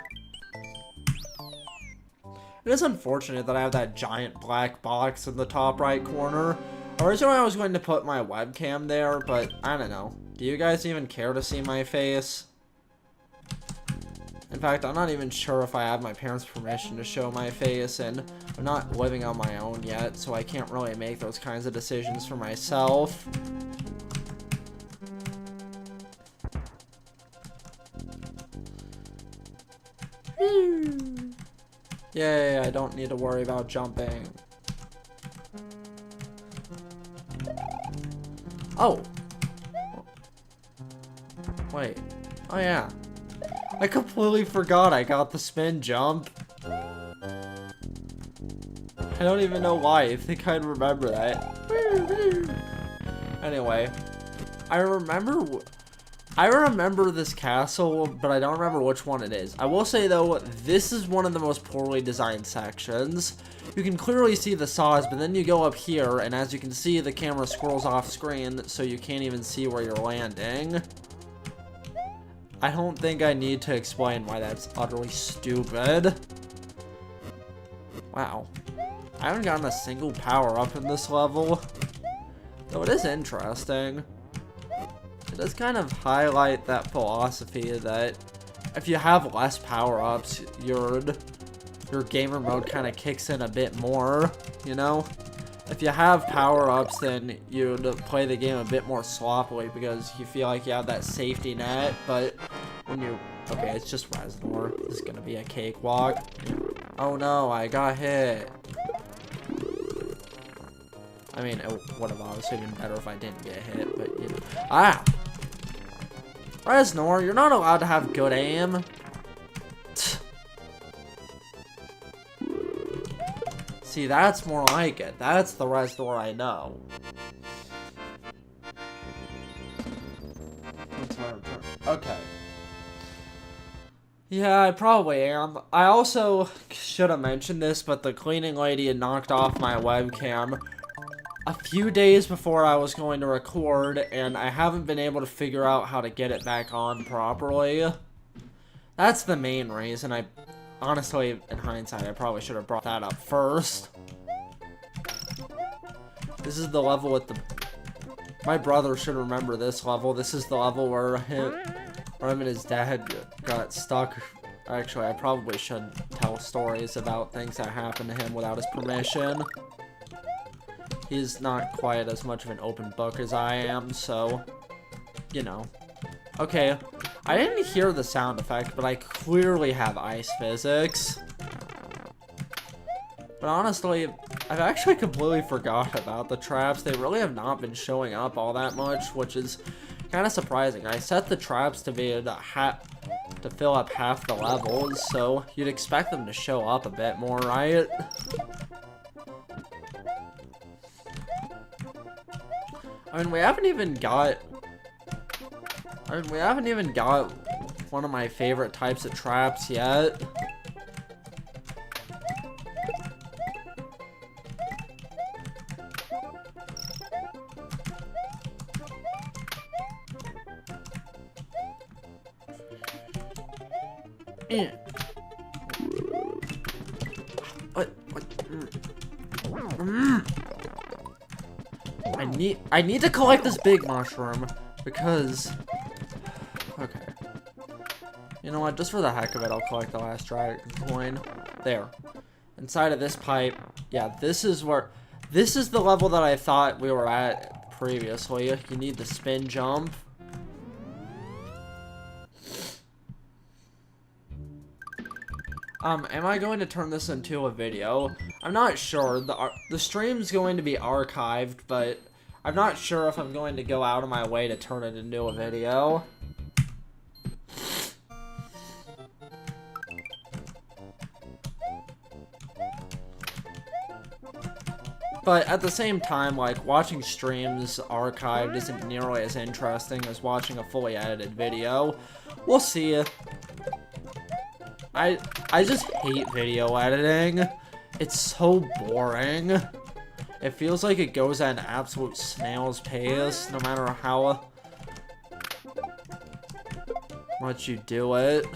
is unfortunate that I have that giant black box in the top right corner. Originally I was going to put my webcam there, but I don't know. Do you guys even care to see my face? In fact, I'm not even sure if I have my parents' permission to show my face, and I'm not living on my own yet, so I can't really make those kinds of decisions for myself. Yay, I don't need to worry about jumping. Oh! Wait. Oh yeah. I completely forgot I got the spin jump. I don't even know why. I think I'd remember that. Anyway, I remember this castle, but I don't remember which one it is. I will say though, this is one of the most poorly designed sections. You can clearly see the saws, but then you go up here, and as you can see, the camera scrolls off screen, so you can't even see where you're landing. I don't think I need to explain why that's utterly stupid. Wow. I haven't gotten a single power-up in this level. Though it is interesting. It does kind of highlight that philosophy that if you have less power-ups, your gamer mode kind of kicks in a bit more, you know? If you have power-ups, then you'd play the game a bit more sloppily because you feel like you have that safety net, but when you... Okay, it's just Reznor. This is gonna be a cakewalk. Oh no, I got hit. I mean, it would have obviously been better if I didn't get hit, but you know. Ah! Reznor, you're not allowed to have good aim. See, that's more like it. That's the Reznor I know. It's my return. Okay. Yeah, I probably am. I also should have mentioned this, but the cleaning lady had knocked off my webcam a few days before I was going to record, and I haven't been able to figure out how to get it back on properly. That's the main reason. Honestly, in hindsight, I probably should have brought that up first. This is the level with the... My brother should remember this level. This is the level where him and his dad got stuck. Actually, I probably shouldn't tell stories about things that happened to him without his permission. He's not quite as much of an open book as I am, so... You know. Okay, I didn't hear the sound effect, but I clearly have ice physics. But honestly, I've actually completely forgot about the traps. They really have not been showing up all that much, which is kind of surprising. I set the traps to be to fill up half the levels, so you'd expect them to show up a bit more, right? I mean, we haven't even got one of my favorite types of traps yet. I need to collect this big mushroom because okay. You know what, just for the heck of it, I'll collect the last dragon coin. There. Inside of this pipe, yeah, this is the level that I thought we were at previously. You need the spin jump. Am I going to turn this into a video? I'm not sure. The stream's going to be archived, but I'm not sure if I'm going to go out of my way to turn it into a video. But at the same time, like, watching streams archived isn't nearly as interesting as watching a fully edited video. We'll see. I just hate video editing. It's so boring. It feels like it goes at an absolute snail's pace, no matter how much you do it.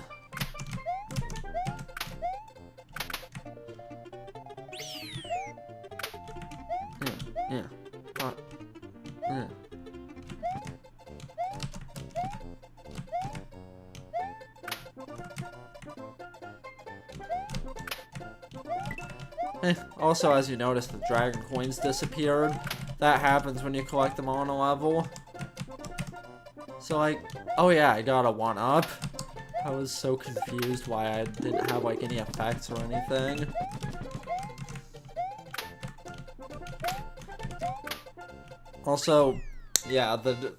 Also, as you notice, the dragon coins disappeared. That happens when you collect them on a level. So, like, oh yeah, I got a 1-up. I was so confused why I didn't have, like, any effects or anything. Also, yeah, the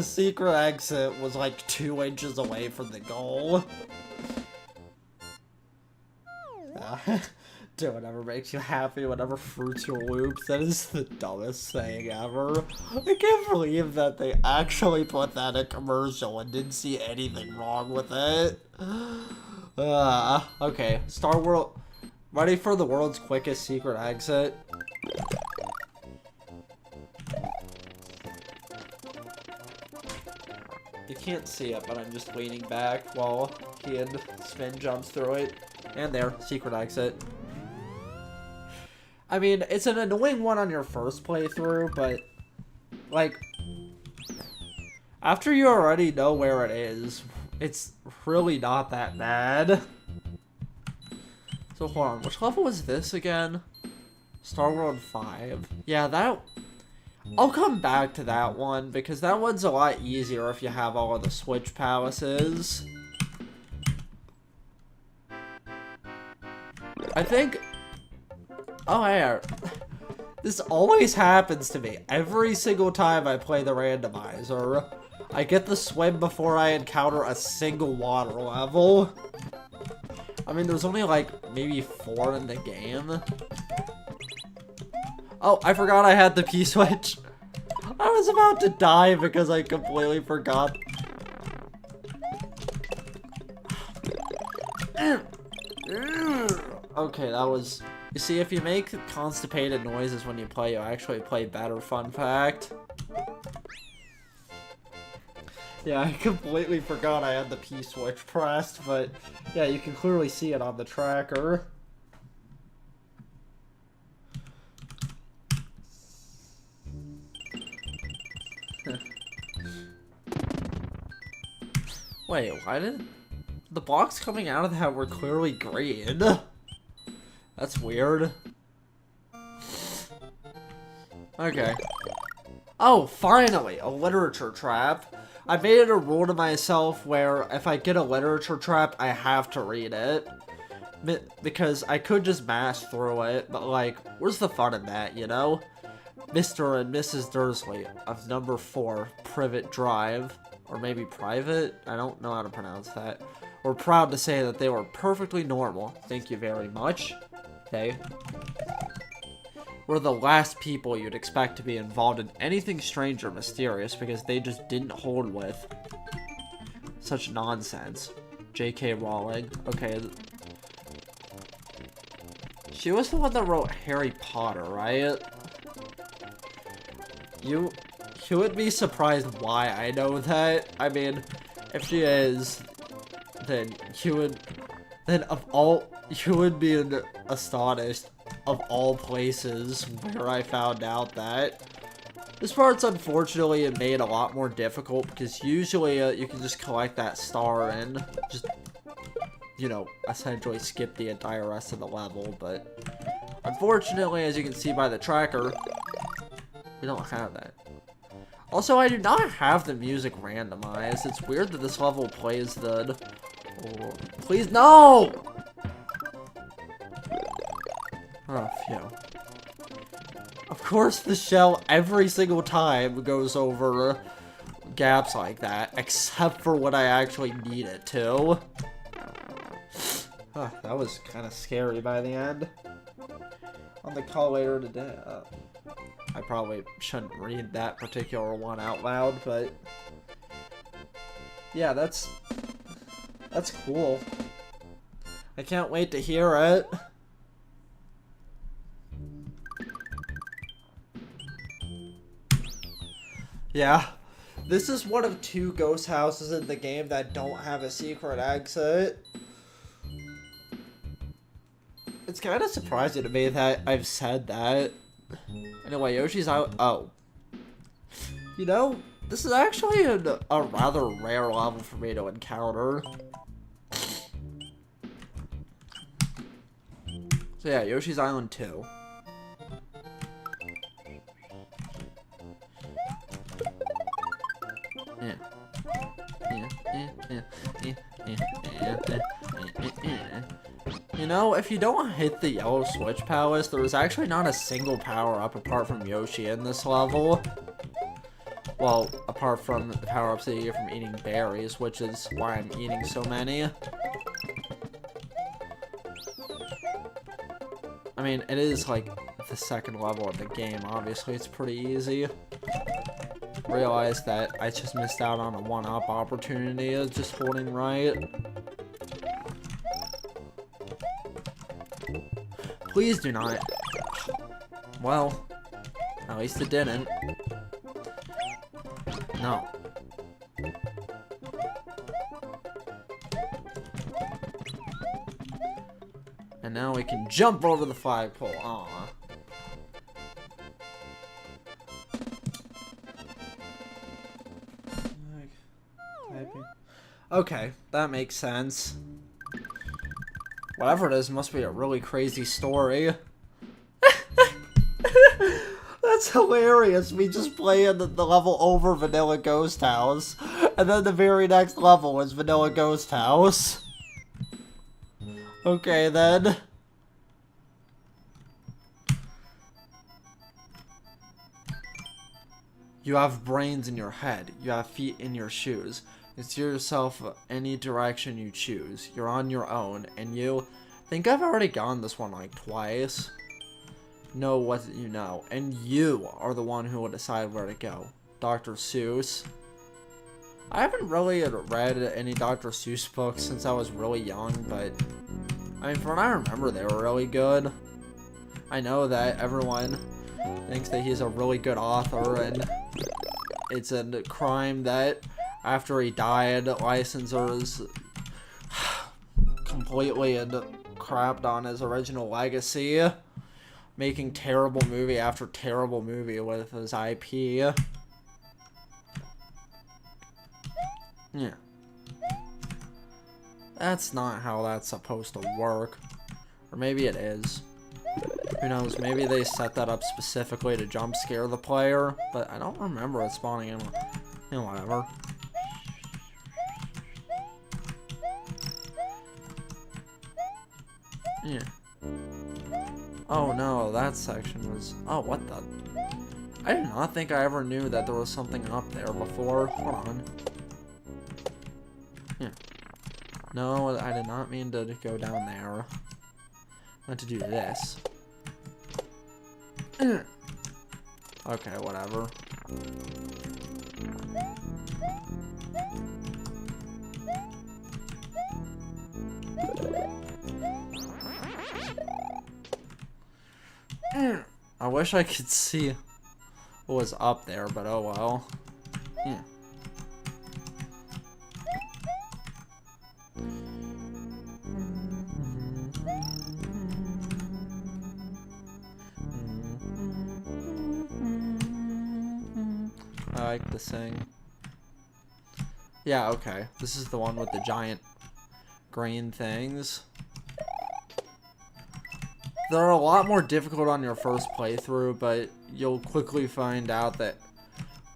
secret exit was, like, 2 inches away from the goal. Yeah. Do whatever makes you happy, whatever fruits your loops. That is the dumbest thing ever. I can't believe that they actually put that in a commercial and didn't see anything wrong with it. Okay, Star World. Ready for the world's quickest secret exit? You can't see it, but I'm just leaning back while Kid spin jumps through it. And there, secret exit. I mean, it's an annoying one on your first playthrough, but, like, after you already know where it is, it's really not that bad. So, hold on, which level was this again? Star World 5. Yeah, that... I'll come back to that one, because that one's a lot easier if you have all of the Switch Palaces. I think... Oh, yeah. This always happens to me. Every single time I play the randomizer, I get the swim before I encounter a single water level. I mean, there's only, like, maybe 4 in the game. Oh, I forgot I had the P-switch. I was about to die because I completely forgot. Okay, that was... You see, if you make constipated noises when you play, you actually play better, fun fact. Yeah, I completely forgot I had the P-switch pressed, but yeah, you can clearly see it on the tracker. Wait, why did... The blocks coming out of that were clearly green. That's weird. Okay. Oh, finally, a literature trap. I made it a rule to myself where if I get a literature trap, I have to read it. Because I could just mash through it, but like, where's the fun in that, you know? Mr. and Mrs. Dursley of number 4, Privet Drive, or maybe Private? I don't know how to pronounce that. We're proud to say that they were perfectly normal. Thank you very much. Okay. We're the last people you'd expect to be involved in anything strange or mysterious because they just didn't hold with such nonsense. J.K. Rowling. Okay. She was the one that wrote Harry Potter, right? You would be surprised why I know that. I mean, if she is, then you would be astonished of all places where I found out that. This part's unfortunately made a lot more difficult because usually you can just collect that star and just, you know, essentially skip the entire rest of the level, but unfortunately, as you can see by the tracker, we don't have that. Also, I do not have the music randomized. It's weird that this level plays the... Oh, please, no! Oh, phew. Of course, the shell every single time goes over gaps like that, except for when I actually need it to. That was kind of scary by the end. On the call later today. I probably shouldn't read that particular one out loud, but yeah, that's cool. I can't wait to hear it. Yeah, this is one of 2 ghost houses in the game that don't have a secret exit. It's kind of surprising to me that I've said that. Anyway, Yoshi's out. Oh. You know, this is actually a rather rare level for me to encounter. So yeah, Yoshi's Island 2. You know, if you don't hit the Yellow Switch Palace, there was actually not a single power-up apart from Yoshi in this level. Well, apart from the power-ups that you get from eating berries, which is why I'm eating so many. I mean, it is like the second level of the game, obviously it's pretty easy. Realized that I just missed out on a 1-up opportunity of just holding right. Please do not. Well, at least it didn't. No. And now we can jump over the flagpole. Aw. Okay, that makes sense. Whatever it is, must be a really crazy story. That's hilarious. We just playing the level over Vanilla Ghost House, and then the very next level is Vanilla Ghost House. Okay, then. You have brains in your head. You have feet in your shoes. You steer yourself any direction you choose. You're on your own, and you... I think I've already gone this one like twice. Know what you know, and you are the one who will decide where to go. Dr. Seuss. I haven't really read any Dr. Seuss books since I was really young, but I mean, from what I remember, they were really good. I know that everyone thinks that he's a really good author, and it's a crime that after he died, licensors completely crapped on his original legacy, making terrible movie after terrible movie with his IP. Yeah. That's not how that's supposed to work. Or maybe it is. Who knows, maybe they set that up specifically to jump scare the player, but I don't remember it spawning in, whatever. Yeah. Oh no, that section was, oh, what the? I did not think I ever knew that there was something up there before. Hold on. Yeah. No, I did not mean to go down there. I meant to do this. Okay, whatever. I wish I could see what was up there, but oh well. Yeah. I like to sing. Yeah, okay. This is the one with the giant green things. They're a lot more difficult on your first playthrough, but you'll quickly find out that...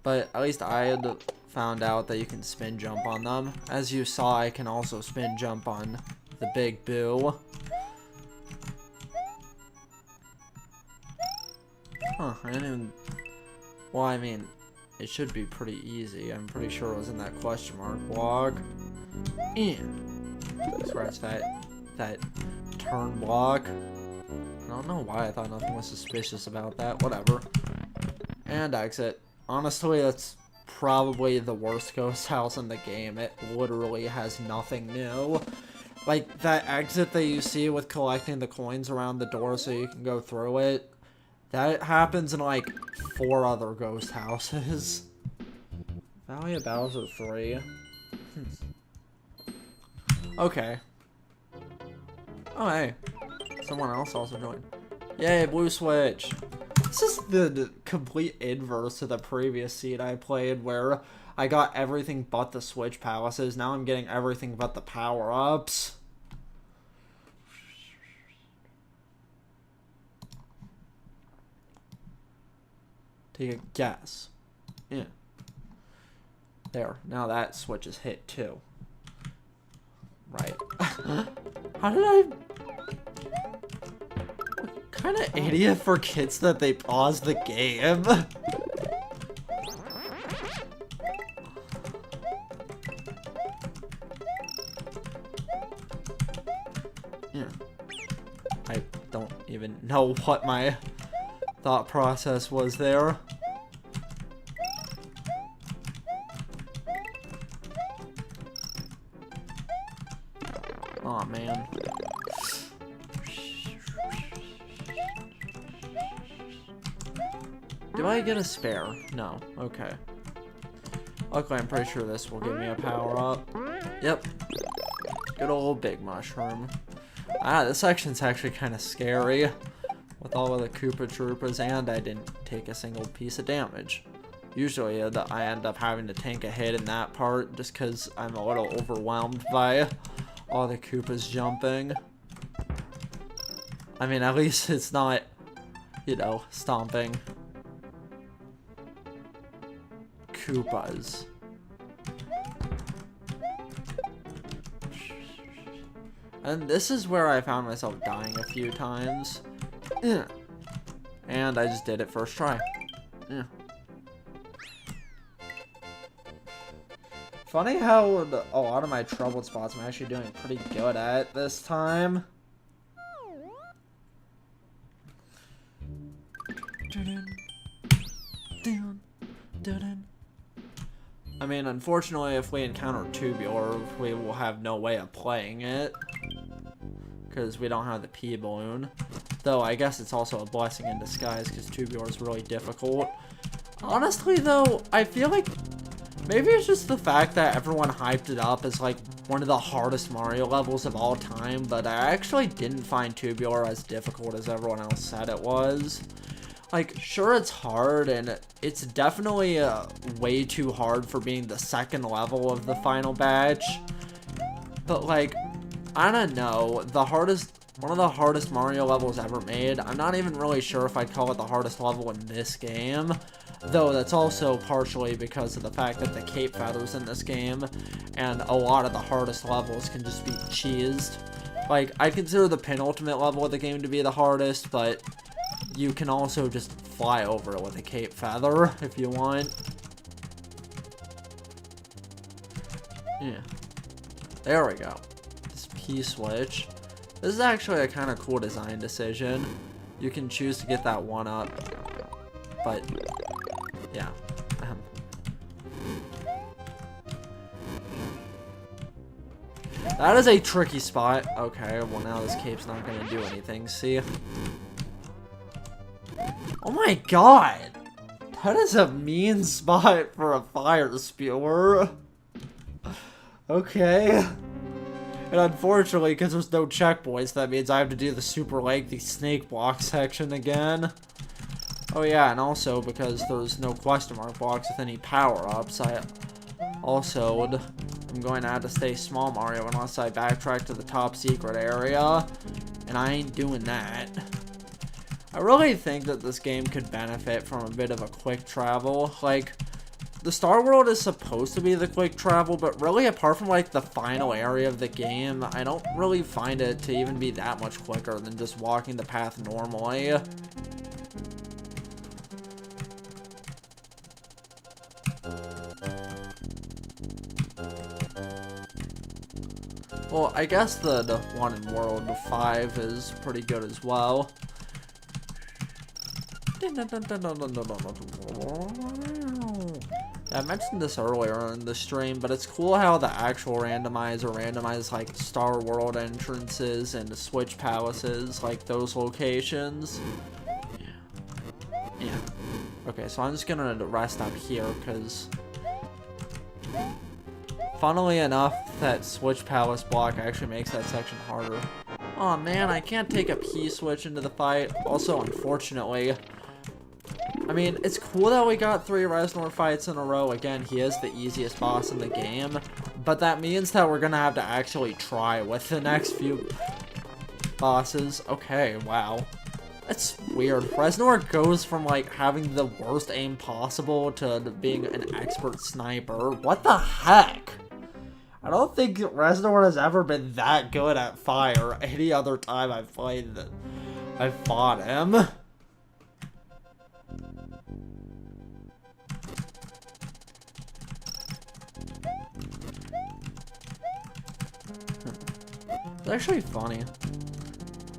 But at least I had found out that you can spin jump on them. As you saw, I can also spin jump on the Big Boo. Huh, I didn't even... Well, I mean, it should be pretty easy. I'm pretty sure it was in that question mark block. Scratch that turn block. I don't know why I thought nothing was suspicious about that. Whatever. And exit. Honestly, that's probably the worst ghost house in the game. It literally has nothing new. Like, that exit that you see with collecting the coins around the door so you can go through it, that happens in, like, 4 other ghost houses. Valley of Bowser 3. Okay. Oh, hey. Someone else also joined. Yay, blue switch. This is the complete inverse to the previous seed I played where I got everything but the switch palaces. Now I'm getting everything but the power-ups. Take a guess. Yeah. There. Now that switch is hit too. Right. How did I... What kind of idiot forgets that they paused the game? Yeah. I don't even know what my thought process was there. Aw, man. Do I get a spare? No. Okay. Luckily, I'm pretty sure this will give me a power-up. Yep. Good old big mushroom. Ah, this section's actually kind of scary. With all of the Koopa Troopas, and I didn't take a single piece of damage. Usually, I end up having to tank a hit in that part, just because I'm a little overwhelmed by all the Koopas jumping. I mean, at least it's not, you know, stomping Koopas. And this is where I found myself dying a few times. And I just did it first try. Yeah. Funny how a lot of my troubled spots I'm actually doing pretty good at this time. I mean, unfortunately, if we encounter Tubular, we will have no way of playing it. Because we don't have the P-Balloon. Though, I guess it's also a blessing in disguise, because Tubular is really difficult. Honestly, though, I feel like maybe it's just the fact that everyone hyped it up as, like, one of the hardest Mario levels of all time, but I actually didn't find Tubular as difficult as everyone else said it was. Like, sure, it's hard, and it's definitely way too hard for being the second level of the final batch, but, like, I don't know, the hardest One of the hardest Mario levels ever made. I'm not even really sure if I'd call it the hardest level in this game. Though that's also partially because of the fact that the cape feathers in this game. And a lot of the hardest levels can just be cheesed. Like, I consider the penultimate level of the game to be the hardest, but you can also just fly over it with a cape feather if you want. Yeah. There we go. This P-switch. This is actually a kind of cool design decision. You can choose to get that one up. But, yeah. That is a tricky spot. Okay, well now this cape's not going to do anything. See? Oh my god! That is a mean spot for a fire spewer. Okay. And unfortunately, because there's no checkpoints, that means I have to do the super lengthy snake block section again. Oh yeah, and also because there's no question mark blocks with any power-ups, I also am going to have to stay small Mario unless I backtrack to the top secret area. And I ain't doing that. I really think that this game could benefit from a bit of a quick travel. Like, the Star World is supposed to be the quick travel, but really apart from like the final area of the game, I don't really find it to even be that much quicker than just walking the path normally. Well, I guess the one in World 5 is pretty good as well. I mentioned this earlier in the stream, but it's cool how the actual randomizer randomizes like Star World entrances and the Switch Palaces, like those locations. Yeah. Okay, so I'm just gonna rest up here, because funnily enough, that Switch Palace block actually makes that section harder. Aw, man, I can't take a P-switch into the fight. Also, unfortunately, I mean, it's cool that we got 3 Reznor fights in a row. Again, he is the easiest boss in the game. But that means that we're gonna have to actually try with the next few bosses. Okay, wow. That's weird. Reznor goes from, like, having the worst aim possible to being an expert sniper. What the heck? I don't think Reznor has ever been that good at fire any other time I've played that I've fought him. It's actually funny.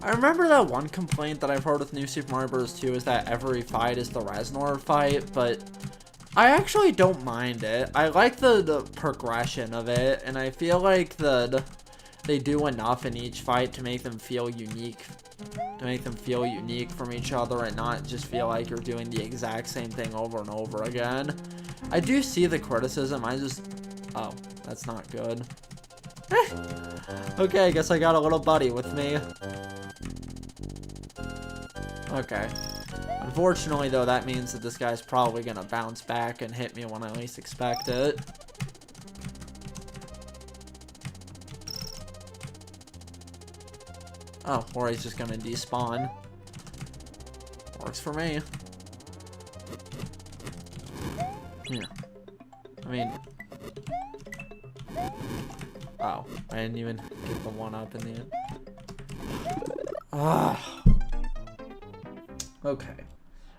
I remember that one complaint that I've heard with New Super Mario Bros. 2 is that every fight is the Reznor fight, but I actually don't mind it. I like the progression of it, and I feel like they do enough in each fight to make them feel unique. From each other and not just feel like you're doing the exact same thing over and over again. I do see the criticism, oh, that's not good. Okay, I guess I got a little buddy with me. Okay. Unfortunately, though, that means that this guy's probably gonna bounce back and hit me when I least expect it. Oh, or he's just gonna despawn. Works for me. Yeah. I mean... Oh, I didn't even get the one up in the end. Ah. Okay.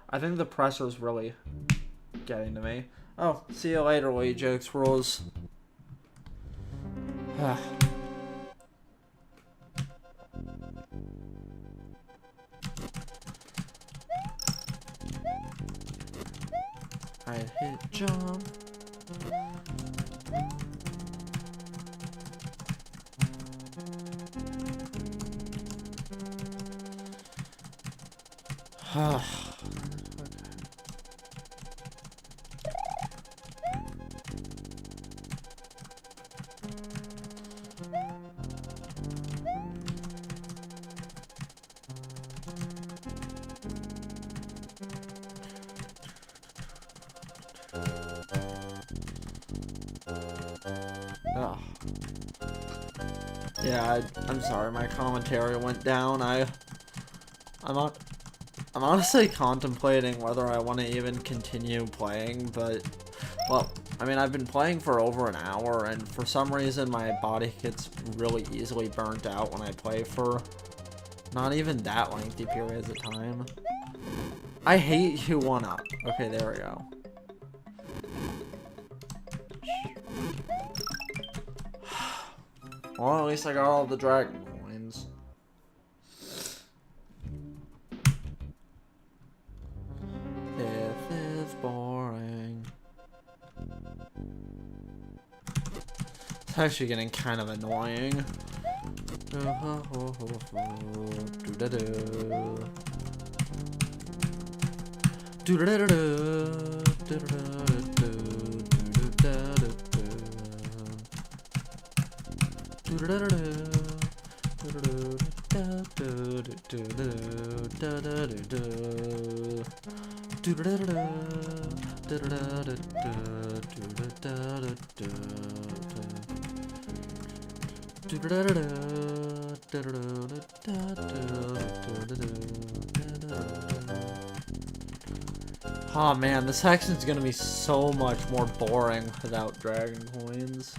I think the pressure's really getting to me. Oh, see you later, Luigi Rules. I hit jump. Yeah, I'm sorry, my commentary went down. I'm honestly contemplating whether I want to even continue playing, but, well, I mean, I've been playing for over an hour, and for some reason, my body gets really easily burnt out when I play for not even that lengthy periods of time. I hate you 1-up. Okay, there we go. Well, at least I got all the dragon coins. If it's boring. It's actually getting kind of annoying. Oh man, this section's gonna be so much more boring without dragon coins.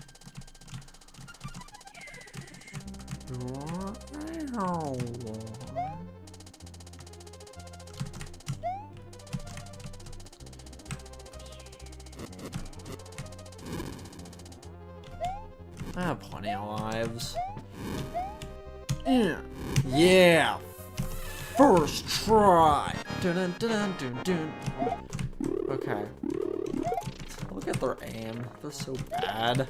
I have plenty of lives. Yeah! First try! Dun, dun, dun, dun. Okay. Look at their aim. They're so bad.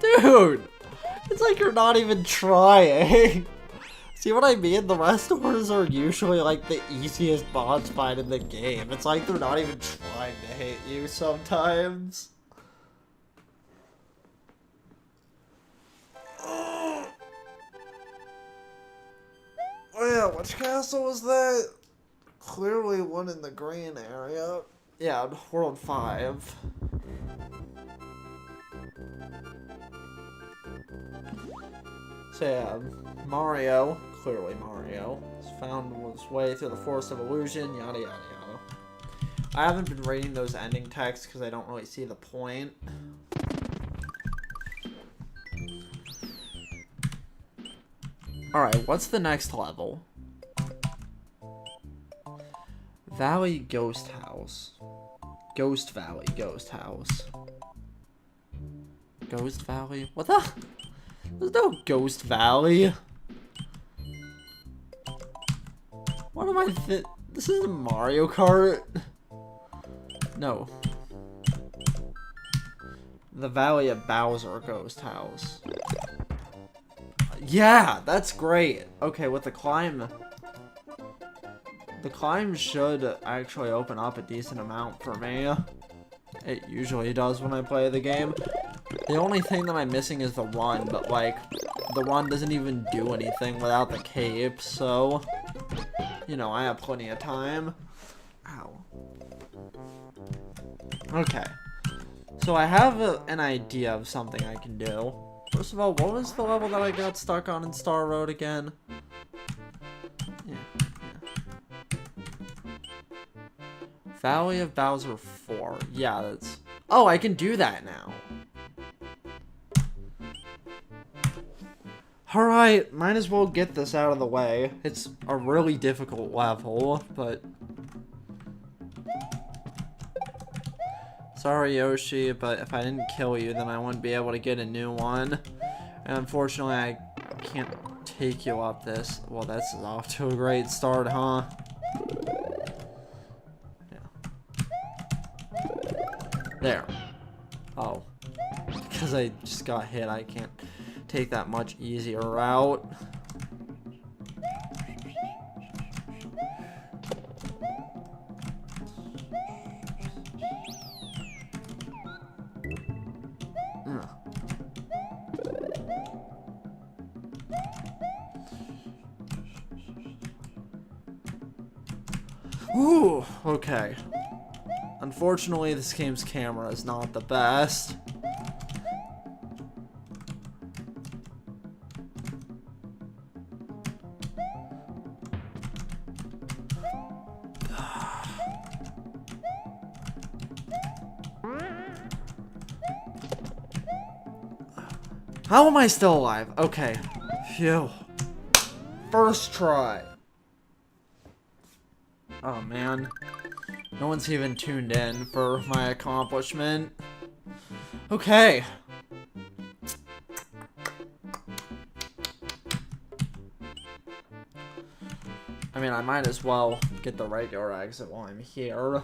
Dude! It's like you're not even trying. See what I mean? The restores are usually like the easiest boss fight in the game. It's like they're not even trying to hit you sometimes. Oh yeah, which castle was that? Clearly one in the green area. Yeah, World 5. So yeah, Mario, clearly Mario, has found his way through the Forest of Illusion, yada yada yada. I haven't been reading those ending texts because I don't really see the point. Alright, what's the next level? Valley Ghost House. Ghost Valley Ghost House. Ghost Valley? What the? There's no Ghost Valley. What am I this is Mario Kart? No. The Valley of Bowser Ghost House. Yeah, that's great. Okay, with the climb should actually open up a decent amount for me. It usually does when I play the game. The only thing that I'm missing is the run, but like, the run doesn't even do anything without the cape, so, you know, I have plenty of time. Ow. Okay. So I have an idea of something I can do. First of all, what was the level that I got stuck on in Star Road again? Yeah. Valley of Bowser 4. Yeah, that's... Oh, I can do that now. Alright, might as well get this out of the way. It's a really difficult level, but... Sorry, Yoshi, but if I didn't kill you, then I wouldn't be able to get a new one. And unfortunately, I can't take you up this. Well, that's off to a great start, huh? Yeah. There. Oh. Because I just got hit, I can't take that much easier route. Whew, okay. Unfortunately, this game's camera is not the best. How am I still alive? Okay. Phew. First try. Oh man. No one's even tuned in for my accomplishment. Okay. I mean, I might as well get the regular exit while I'm here.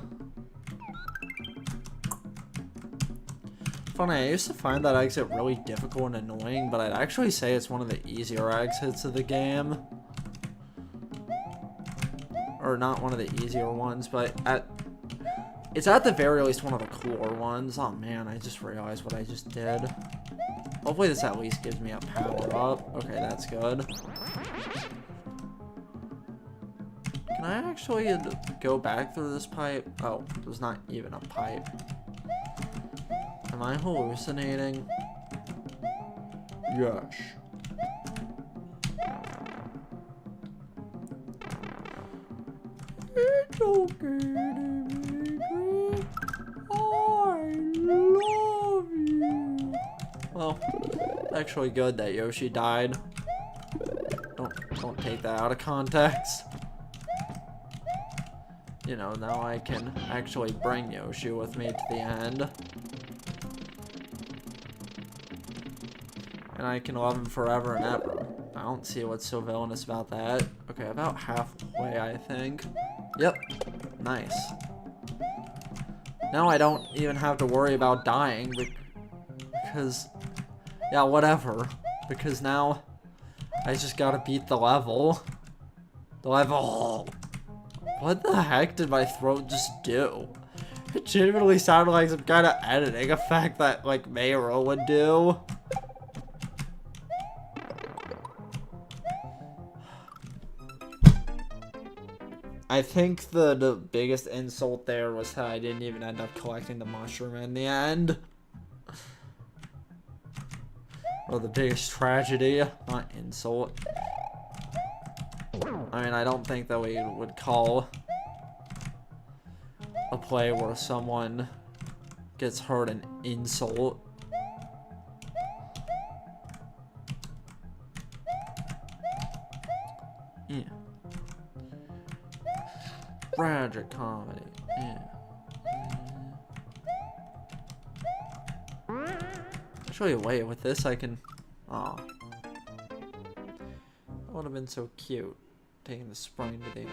Funny, I used to find that exit really difficult and annoying, but I'd actually say it's one of the easier exits of the game. Or not one of the easier ones, but it's at the very least one of the cooler ones. Oh man, I just realized what I just did. Hopefully this at least gives me a power up. Okay, that's good. Can I actually go back through this pipe? Oh, there's not even a pipe. Am I hallucinating? Yes. It's okay, Dimitri. I love you. Well, it's actually good that Yoshi died. Don't take that out of context. You know, now I can actually bring Yoshi with me to the end. And I can love him forever and ever. I don't see what's so villainous about that. Okay, about halfway, I think. Yep. Nice. Now I don't even have to worry about dying because... Yeah, whatever. Because now I just gotta beat the level. The level! What the heck did my throat just do? It genuinely sounded like some kind of editing effect that, like, Mayro would do. I think the biggest insult there was that I didn't even end up collecting the mushroom in the end. Or the biggest tragedy, not insult. I mean, I don't think that we would call a play where someone gets hurt an insult. Yeah. Tragic comedy. Yeah. Actually, wait, with this I can... Aw. That would have been so cute. Taking the spring to the end.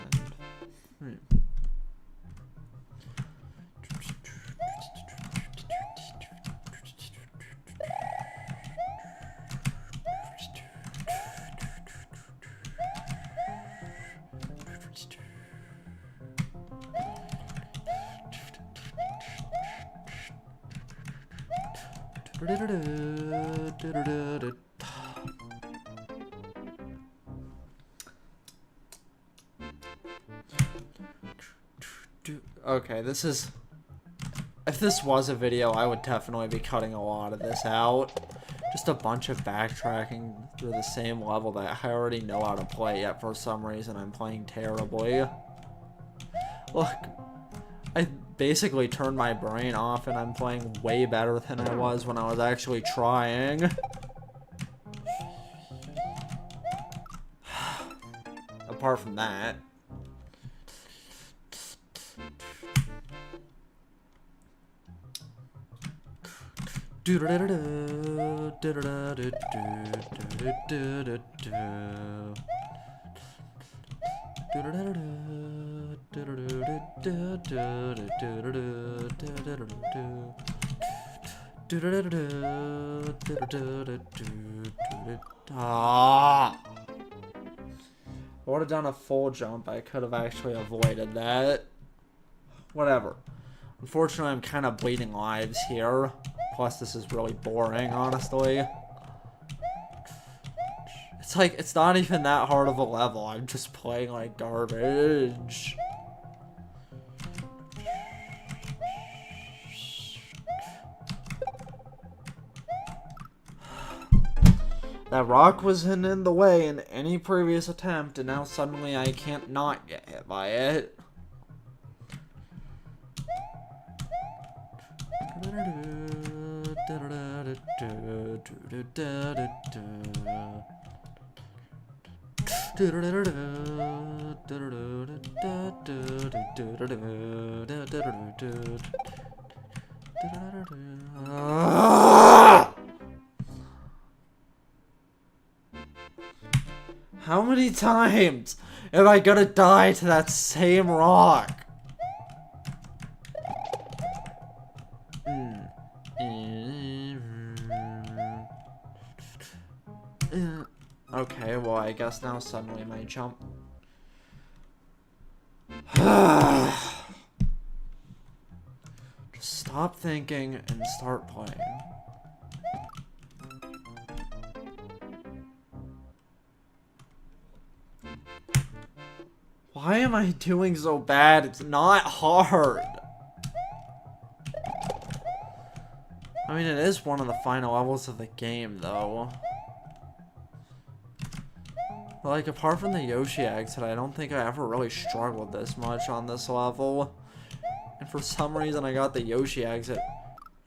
Okay, this is... If this was a video, I would definitely be cutting a lot of this out. Just a bunch of backtracking through the same level that I already know how to play, yet for some reason I'm playing terribly. Look, I basically turned my brain off and I'm playing way better than I was when I was actually trying. Apart from that. Ah! I would have done a full jump. I could have actually avoided that. Whatever. Unfortunately, I'm kind of bleeding lives here. Plus, this is really boring, honestly. It's like, it's not even that hard of a level. I'm just playing like garbage. That rock was in the way in any previous attempt, and now suddenly I can't not get hit by it. How many times am I gonna die to that same rock? Okay, well, I guess now suddenly my jump. Just stop thinking and start playing. Why am I doing so bad? It's not hard. I mean, it is one of the final levels of the game, though. But, like, apart from the Yoshi exit, I don't think I ever really struggled this much on this level. And for some reason, I got the Yoshi exit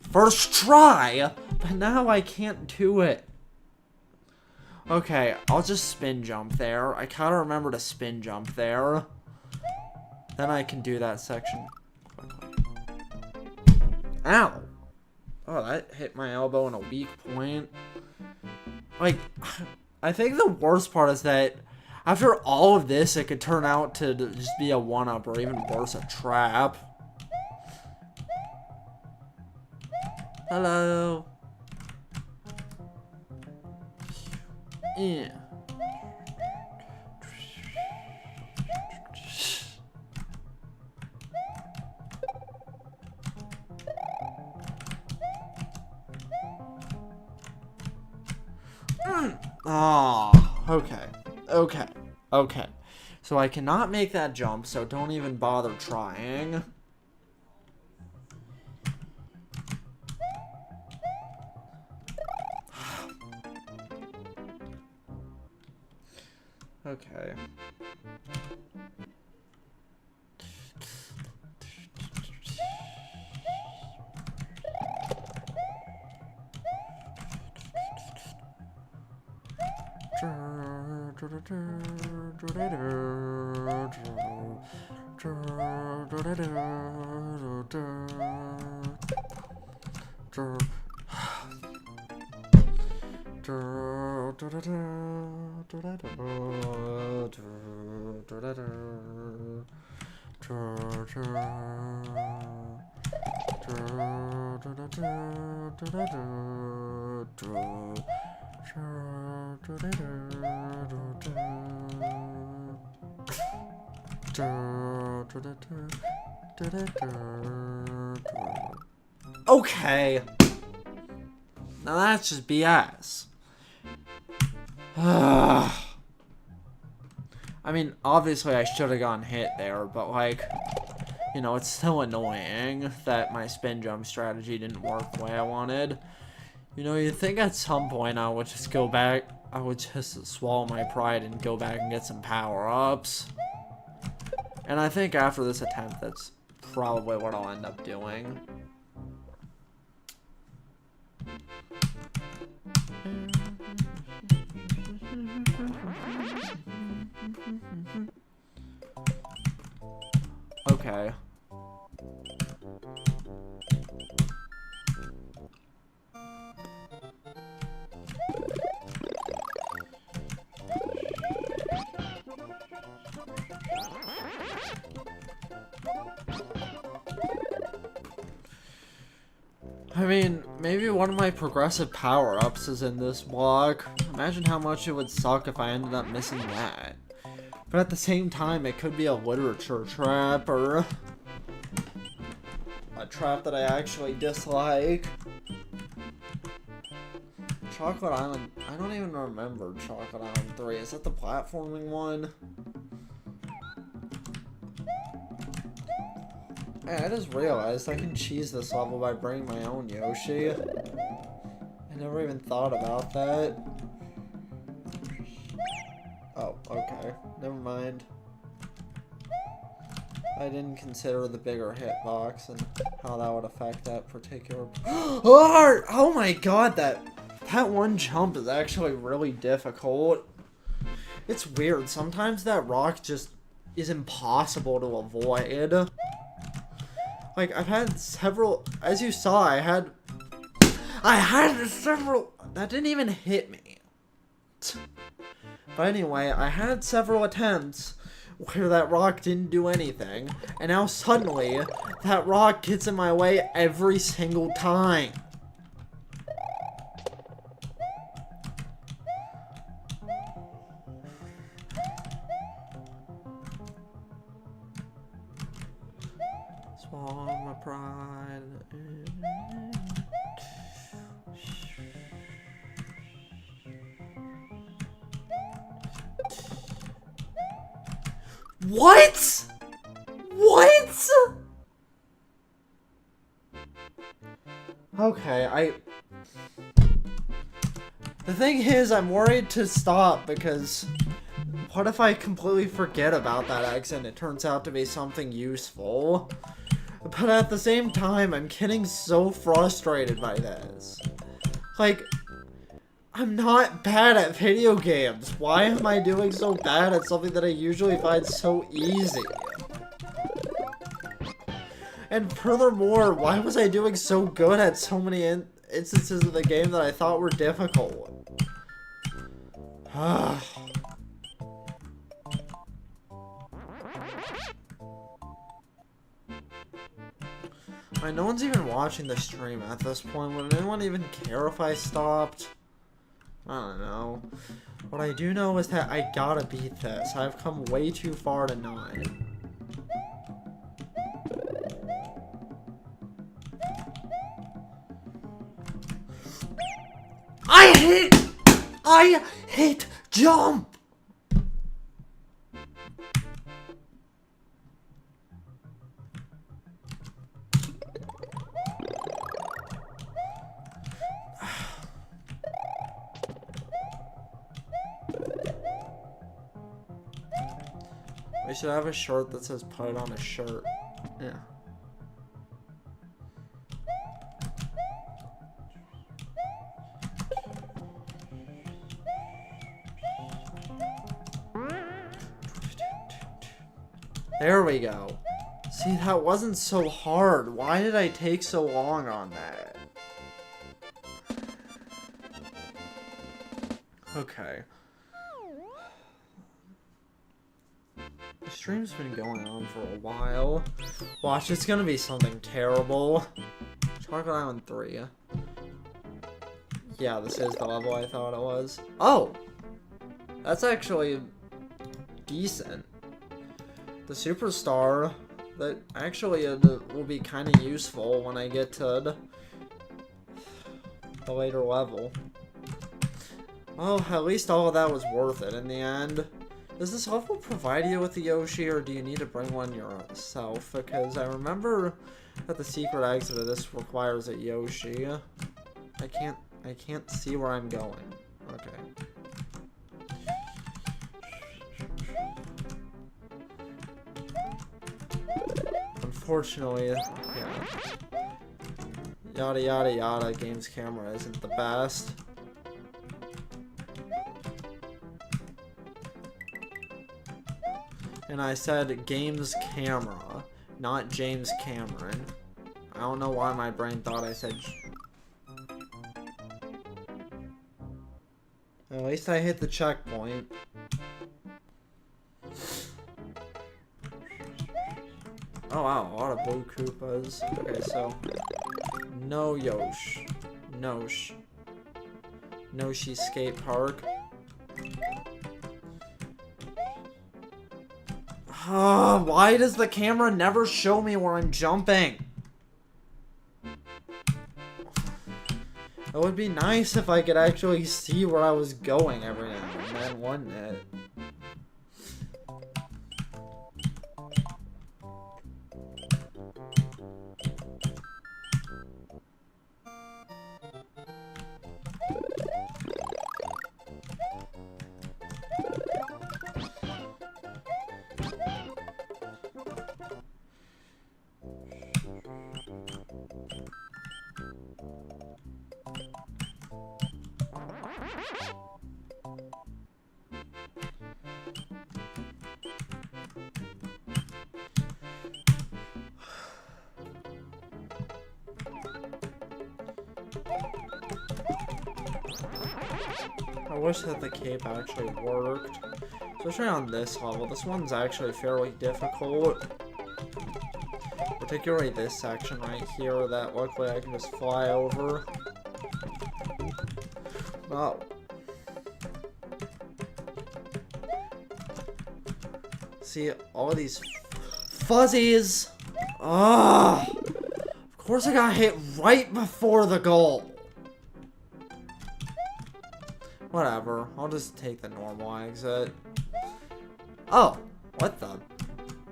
first try, but now I can't do it. Okay, I'll just spin jump there. I kind of remember to spin jump there. Then I can do that section quickly. Ow! Oh, that hit my elbow in a weak point. Like, I think the worst part is that after all of this, it could turn out to just be a one-up or even worse, a trap. Hello. Yeah. Oh, okay. So I cannot make that jump, so don't even bother trying. Okay. Okay. Now that's just BS. I mean, obviously I should have gotten hit there, but like, you know, it's still annoying that my spin jump strategy didn't work the way I wanted. You know, you'd think at some point I would just go back, I would just swallow my pride and go back and get some power-ups. And I think after this attempt, that's probably what I'll end up doing. Okay. I mean, maybe one of my progressive power-ups is in this block. Imagine how much it would suck if I ended up missing that. But at the same time, it could be a literature trap, or a trap that I actually dislike. Chocolate Island, I don't even remember Chocolate Island 3. Is that the platforming one? Hey, I just realized I can cheese this level by bringing my own Yoshi. I never even thought about that. Oh, okay. Never mind. I didn't consider the bigger hitbox and how that would affect that particular... Oh my god, that one jump is actually really difficult. It's weird. Sometimes that rock just is impossible to avoid. Like, I've had several... As you saw, I had several... That didn't even hit me. But anyway, I had several attempts where that rock didn't do anything, and now suddenly, that rock gets in my way every single time. Swallow my pride. What? What? Okay, the thing is, I'm worried to stop because what if I completely forget about that exit and it turns out to be something useful? But at the same time, I'm getting so frustrated by this. Like, I'm not bad at video games. Why am I doing so bad at something that I usually find so easy? And furthermore, why was I doing so good at so many instances of the game that I thought were difficult? No one's even watching the stream at this point. Would anyone even care if I stopped? I don't know. What I do know is that I gotta beat this. I've come way too far to not. I hate jump! We should have a shirt that says put it on a shirt. Yeah. There we go. See, that wasn't so hard. Why did I take so long on that? Okay. The stream's been going on for a while. Watch, it's gonna be something terrible. Chocolate Island 3. Yeah, this is the level I thought it was. Oh! That's actually decent. The superstar, that actually will be kind of useful when I get to the later level. Well, at least all of that was worth it in the end. Does this level provide you with the Yoshi, or do you need to bring one yourself? Because I remember that the secret exit of this requires a Yoshi. I can't see where I'm going. Okay. Unfortunately, yeah. Yada yada yada, game's camera isn't the best. And I said game's camera, not James Cameron. I don't know why my brain thought I said... At least I hit the checkpoint. Oh wow, a lot of blue Koopas. Okay, so... No Yosh. Nosh. Noshi Skate Park. Why does the camera never show me where I'm jumping? It would be nice if I could actually see where I was going every now and then, wouldn't it? I wish that the cape actually worked. Especially on this level. This one's actually fairly difficult. Particularly this section right here that luckily I can just fly over. Oh. See, all of these fuzzies. Ah, of course I got hit right before the goal. Whatever, I'll just take the normal exit. Oh, what the?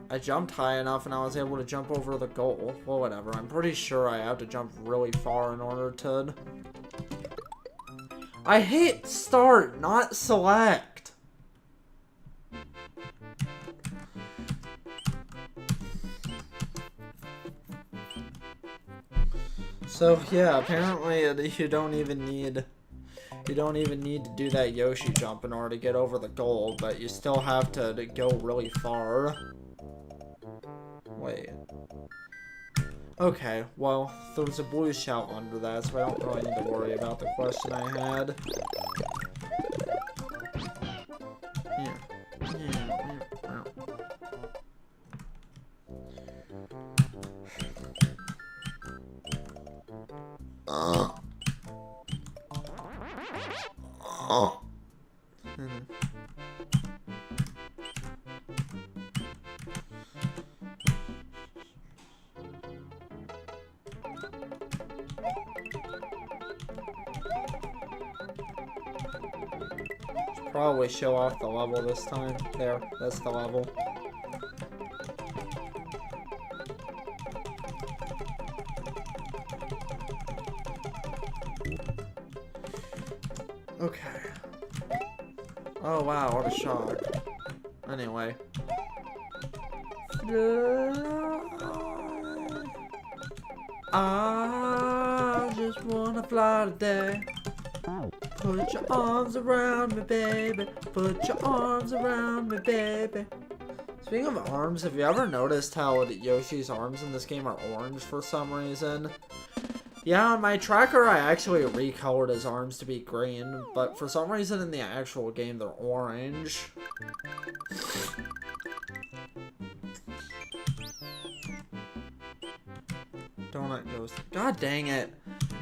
I jumped high enough and I was able to jump over the goal. Well, whatever. I'm pretty sure I have to jump really far in order to... I hit start, not select. So, yeah, apparently you don't even need to do that Yoshi jump in order to get over the goal, but you still have to go really far. Wait. Okay, well, there's a blue shell under that, so I don't really need to worry about the question I had. Yeah. Probably show off the level this time. There, that's the level. Okay. Oh wow, what a shock. Anyway. I just wanna fly today. Put your arms around me, baby. Put your arms around me, baby. Speaking of arms, have you ever noticed how Yoshi's arms in this game are orange for some reason? Yeah, on my tracker I actually recolored his arms to be green, but for some reason in the actual game they're orange. Donut Ghost. God dang it.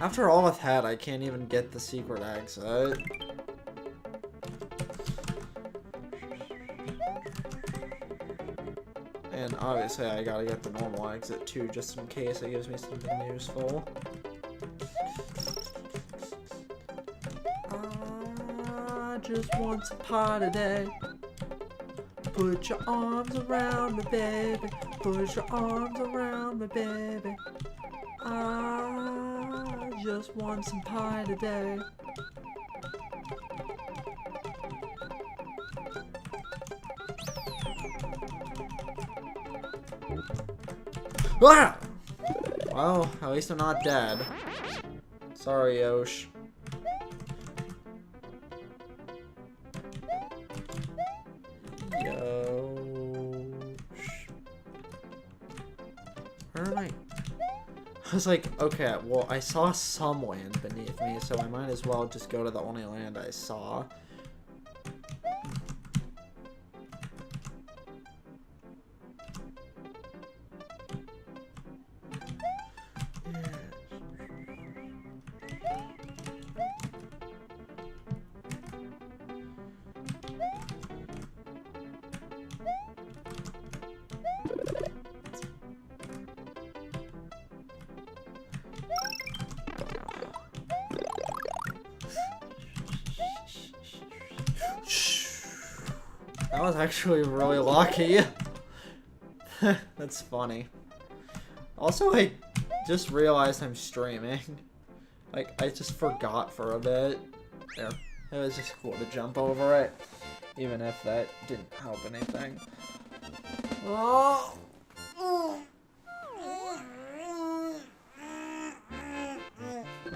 After all of that, I can't even get the secret exit. And obviously I gotta get the normal exit too, just in case it gives me something useful. I just want some pie today. Put your arms around me, baby. Put your arms around me, baby. I just want some pie today. Ah! Well, at least I'm not dead. Sorry, Yosh. Where am I? I was like, okay, well, I saw some land beneath me, so I might as well just go to the only land I saw. That was actually really lucky. That's funny. Also, I just realized I'm streaming. Like, I just forgot for a bit. There. It was just cool to jump over it. Even if that didn't help anything. Oh!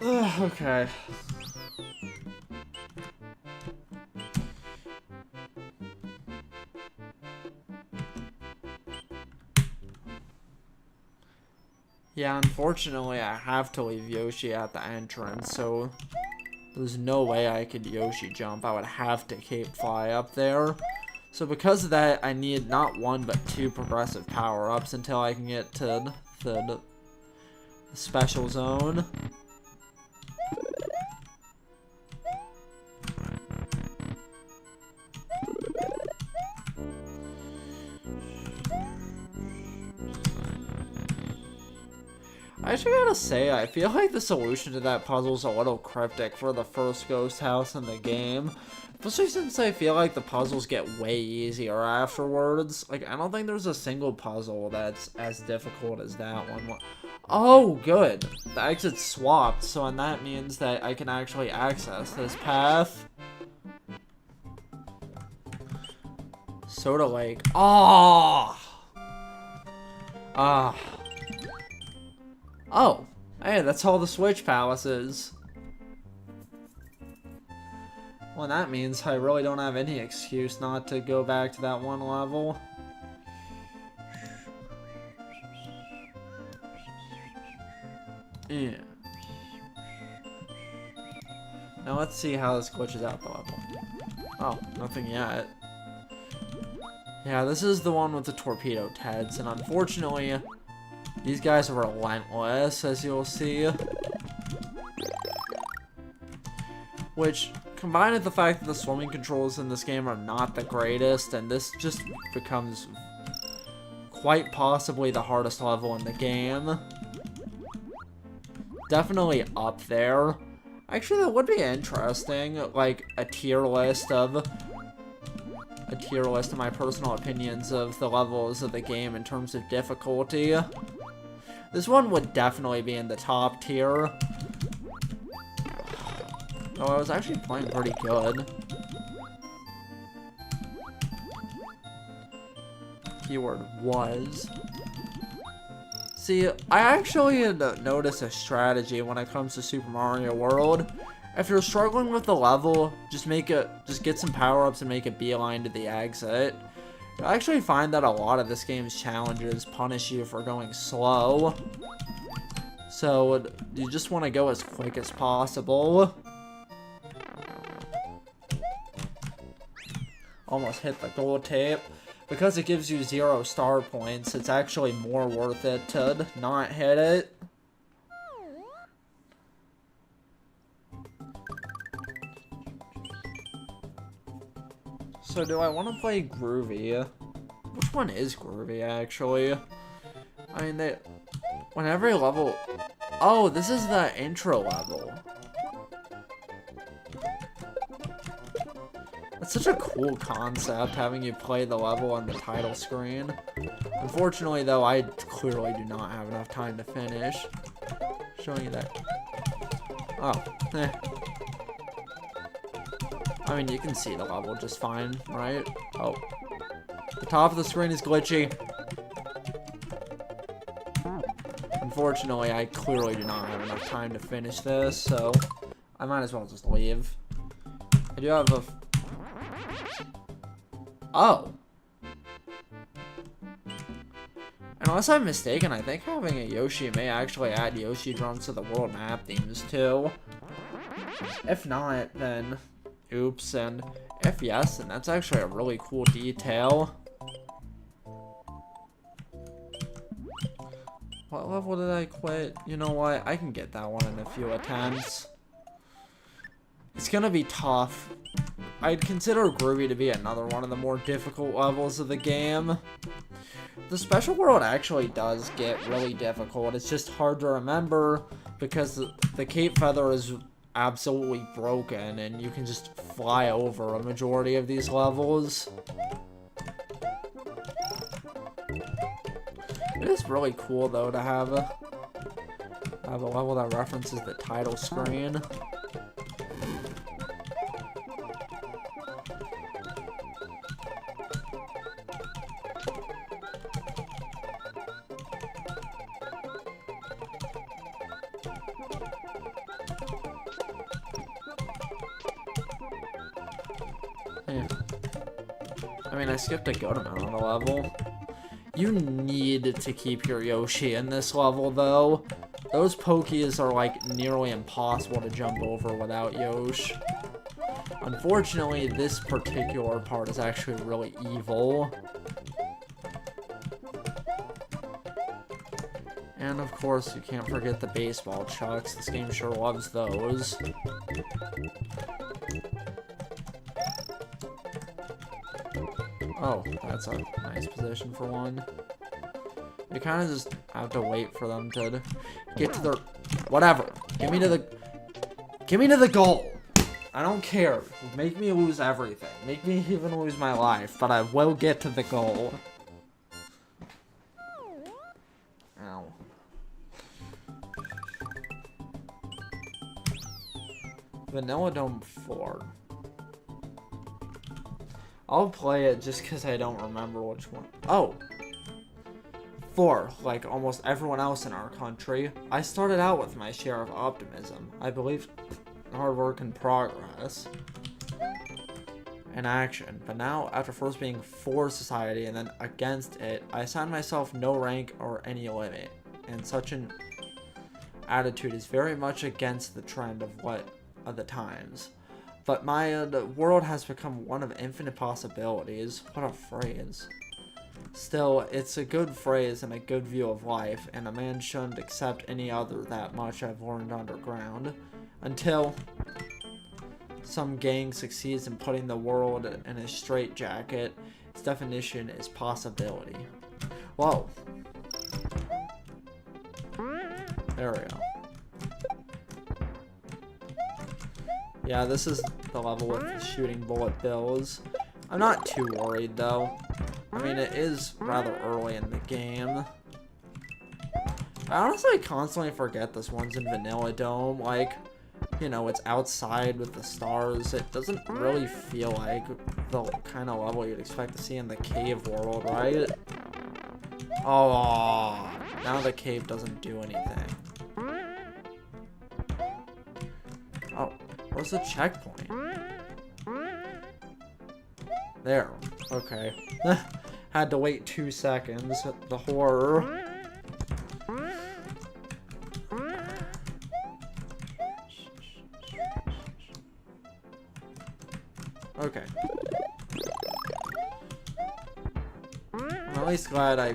Okay. Yeah, unfortunately, I have to leave Yoshi at the entrance, so there's no way I could Yoshi jump. I would have to cape fly up there. So because of that, I need not one, but 2 progressive power-ups until I can get to the special zone. I actually gotta say, I feel like the solution to that puzzle is a little cryptic for the first ghost house in the game. Especially since I feel like the puzzles get way easier afterwards. Like, I don't think there's a single puzzle that's as difficult as that one. Oh, good. The exit's swapped, so and that means that I can actually access this path. Soda Lake. Oh! Ah. Oh, hey, that's all the Switch Palaces. Well, that means I really don't have any excuse not to go back to that one level. Yeah. Now let's see how this glitches out the level. Oh, nothing yet. Yeah, this is the one with the torpedo heads, and unfortunately, these guys are relentless, as you'll see. Which, combined with the fact that the swimming controls in this game are not the greatest, and this just becomes quite possibly the hardest level in the game. Definitely up there. Actually, that would be interesting, like a tier list of my personal opinions of the levels of the game in terms of difficulty. This one would definitely be in the top tier. Oh, I was actually playing pretty good. Keyword was. See, I actually notice a strategy when it comes to Super Mario World. If you're struggling with the level, just get some power-ups and make a beeline to the exit. I actually find that a lot of this game's challenges punish you for going slow. So, you just want to go as quick as possible. Almost hit the gold tape. Because it gives you 0 star points, it's actually more worth it to not hit it. So do I want to play Groovy? Which one is Groovy, actually? I mean, when every level... Oh, this is the intro level. It's such a cool concept, having you play the level on the title screen. Unfortunately, though, I clearly do not have enough time to finish. Showing you that. Oh, eh. I mean, you can see the level just fine, right? Oh. The top of the screen is glitchy. Unfortunately, I clearly do not have enough time to finish this, so I might as well just leave. I do have a... Oh. Unless I'm mistaken, I think having a Yoshi may actually add Yoshi drums to the world map themes, too. If not, then... Oops, and if yes, then that's actually a really cool detail. What level did I quit? You know what? I can get that one in a few attempts. It's gonna be tough. I'd consider Groovy to be another one of the more difficult levels of the game. The special world actually does get really difficult. It's just hard to remember because the Cape Feather is absolutely broken and you can just fly over a majority of these levels. It is really cool though to have a level that references the title screen. I mean, I skipped a good amount of the level. You need to keep your Yoshi in this level, though. Those Pokies are, like, nearly impossible to jump over without Yoshi. Unfortunately, this particular part is actually really evil. And, of course, you can't forget the baseball chucks. This game sure loves those. Oh, that's a nice position for one. You kind of just have to wait for them to get to their... Whatever. Get me to the goal. I don't care. Make me lose everything. Make me even lose my life. But I will get to the goal. Ow. Vanilla Dome 4. I'll play it just because I don't remember which one. Oh! 4, like almost everyone else in our country, I started out with my share of optimism. I believed hard work and progress and action. But now, after first being for society and then against it, I assigned myself no rank or any limit. And such an attitude is very much against the trend of the times. But my world has become one of infinite possibilities. What a phrase. Still, it's a good phrase and a good view of life, and a man shouldn't accept any other. That much I've learned underground. Until some gang succeeds in putting the world in a straitjacket, its definition is possibility. Whoa. There we go. Yeah, this is the level with the shooting bullet bills. I'm not too worried, though. I mean, it is rather early in the game. I honestly constantly forget this one's in Vanilla Dome. Like, you know, it's outside with the stars. It doesn't really feel like the kind of level you'd expect to see in the cave world, right? Oh, now the cave doesn't do anything. Oh, where's the checkpoint? There. Okay. Had to wait 2 seconds. The horror. Okay. I'm at least glad I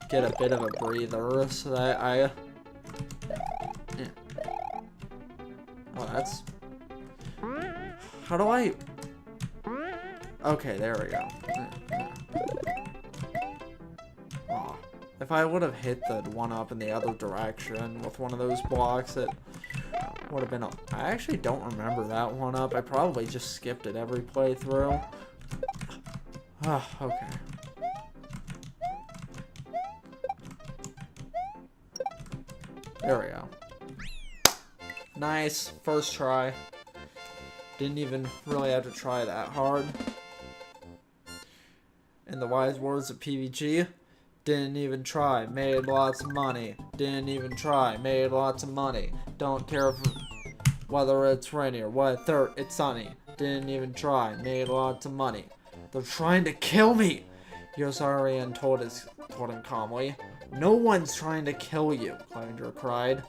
get a bit of a breather so that I... Yeah. Oh, that's... How do I... Okay, there we go. Oh, if I would have hit the one up in the other direction with one of those blocks, it would have been a... I actually don't remember that one up. I probably just skipped it every playthrough. Oh, okay. There we go. Nice. First try. Didn't even really have to try that hard. In the wise words of PVG, didn't even try, made lots of money. Didn't even try, made lots of money. Don't care whether it's rainy or whether it's sunny. Didn't even try, made lots of money. They're trying to kill me! Yosarian told him calmly. No one's trying to kill you, Clevenger cried.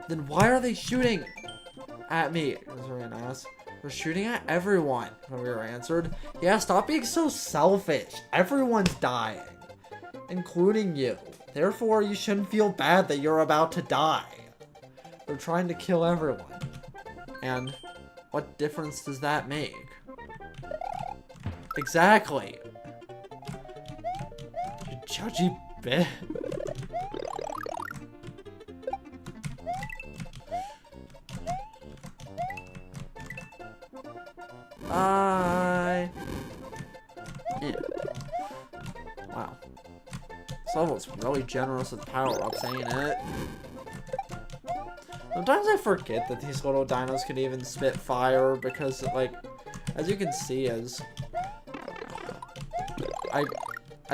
Then why are they shooting at me? Yosarian asked. We're shooting at everyone, Clevenger answered. Yeah, stop being so selfish. Everyone's dying, including you. Therefore, you shouldn't feel bad that you're about to die. They're trying to kill everyone. And what difference does that make? Exactly. You judgy bitch. Yeah. Wow. This level's really generous with power-ups, ain't it? Sometimes I forget that these little dinos can even spit fire because, like, as you can see, as I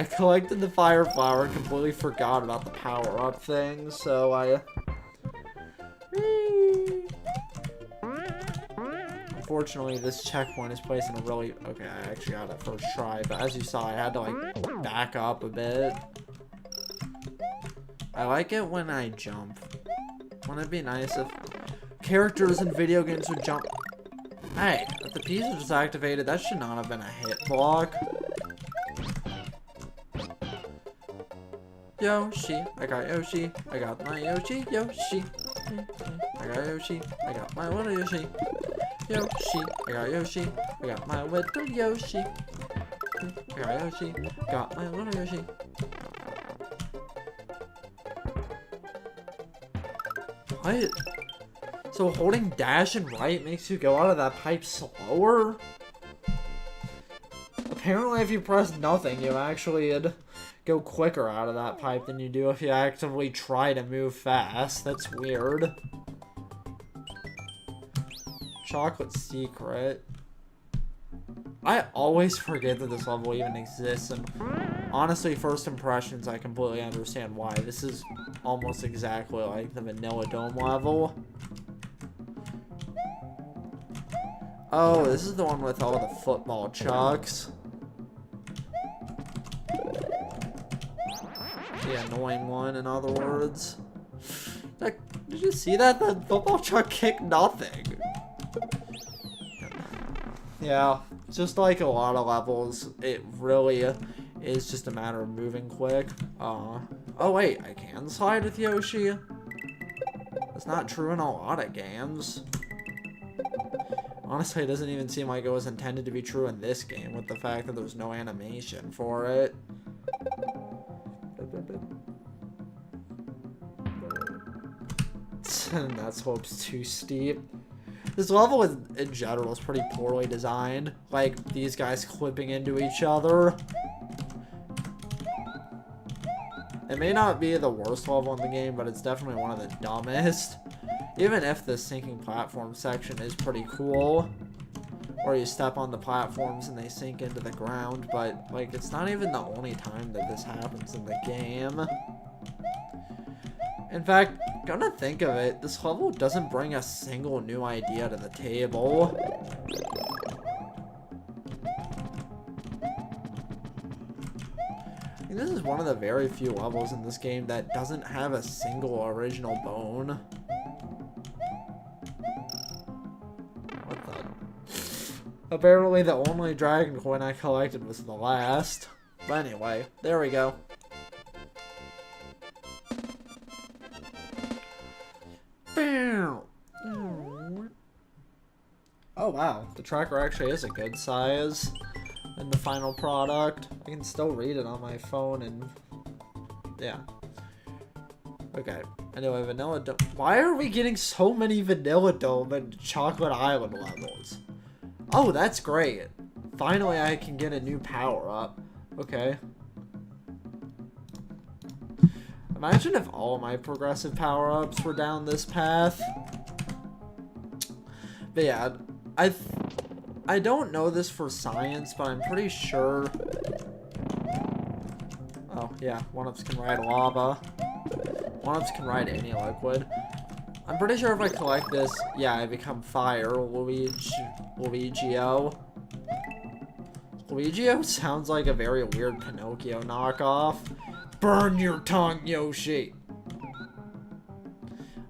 collected the fire flower and completely forgot about the power-up thing, so I unfortunately, this checkpoint is placed in a really... Okay, I actually got it first try, but as you saw, I had to, like, back up a bit. I like it when I jump. Wouldn't it be nice if characters in video games would jump? Hey, if the piece was just activated, that should not have been a hit block. Yoshi, I got Yoshi, I got my Yoshi, Yoshi. I got Yoshi, I got my little Yoshi. Yoshi, I got Yoshi, I got my little Yoshi. I got Yoshi, got my little Yoshi. What? So holding dash and right makes you go out of that pipe slower? Apparently if you press nothing, you actually go quicker out of that pipe than you do if you actively try to move fast. That's weird. Chocolate secret. I always forget that this level even exists, and honestly, first impressions, I completely understand why. This is almost exactly like the Vanilla Dome level. Oh, this is the one with all the football chucks. The annoying one, in other words. Did you see that? The football chuck kicked nothing. Yeah, just like a lot of levels, it really is just a matter of moving quick. Oh wait, I can slide with Yoshi? That's not true in a lot of games. Honestly, it doesn't even seem like it was intended to be true in this game, with the fact that there's no animation for it. That slope's too steep. This level in general is pretty poorly designed. Like, these guys clipping into each other. It may not be the worst level in the game, but it's definitely one of the dumbest. Even if the sinking platform section is pretty cool. Where you step on the platforms and they sink into the ground. But, like, it's not even the only time that this happens in the game. In fact, come to think of it, this level doesn't bring a single new idea to the table. I think this is one of the very few levels in this game that doesn't have a single original bone. What the? Apparently the only dragon coin I collected was the last. But anyway, there we go. Oh wow, the tracker actually is a good size in the final product. I can still read it on my phone and yeah. Okay, anyway, Vanilla Dome. Why are we getting so many Vanilla Dome and Chocolate Island levels? Oh, that's great. Finally, I can get a new power-up. Okay. Imagine if all my progressive power-ups were down this path. But yeah, I don't know this for science, but I'm pretty sure... Oh, yeah, 1-ups can ride lava. 1-ups can ride any liquid. I'm pretty sure if I collect this, yeah, I become fire. Luigio. Luigio sounds like a very weird Pinocchio knockoff. Burn your tongue, Yoshi!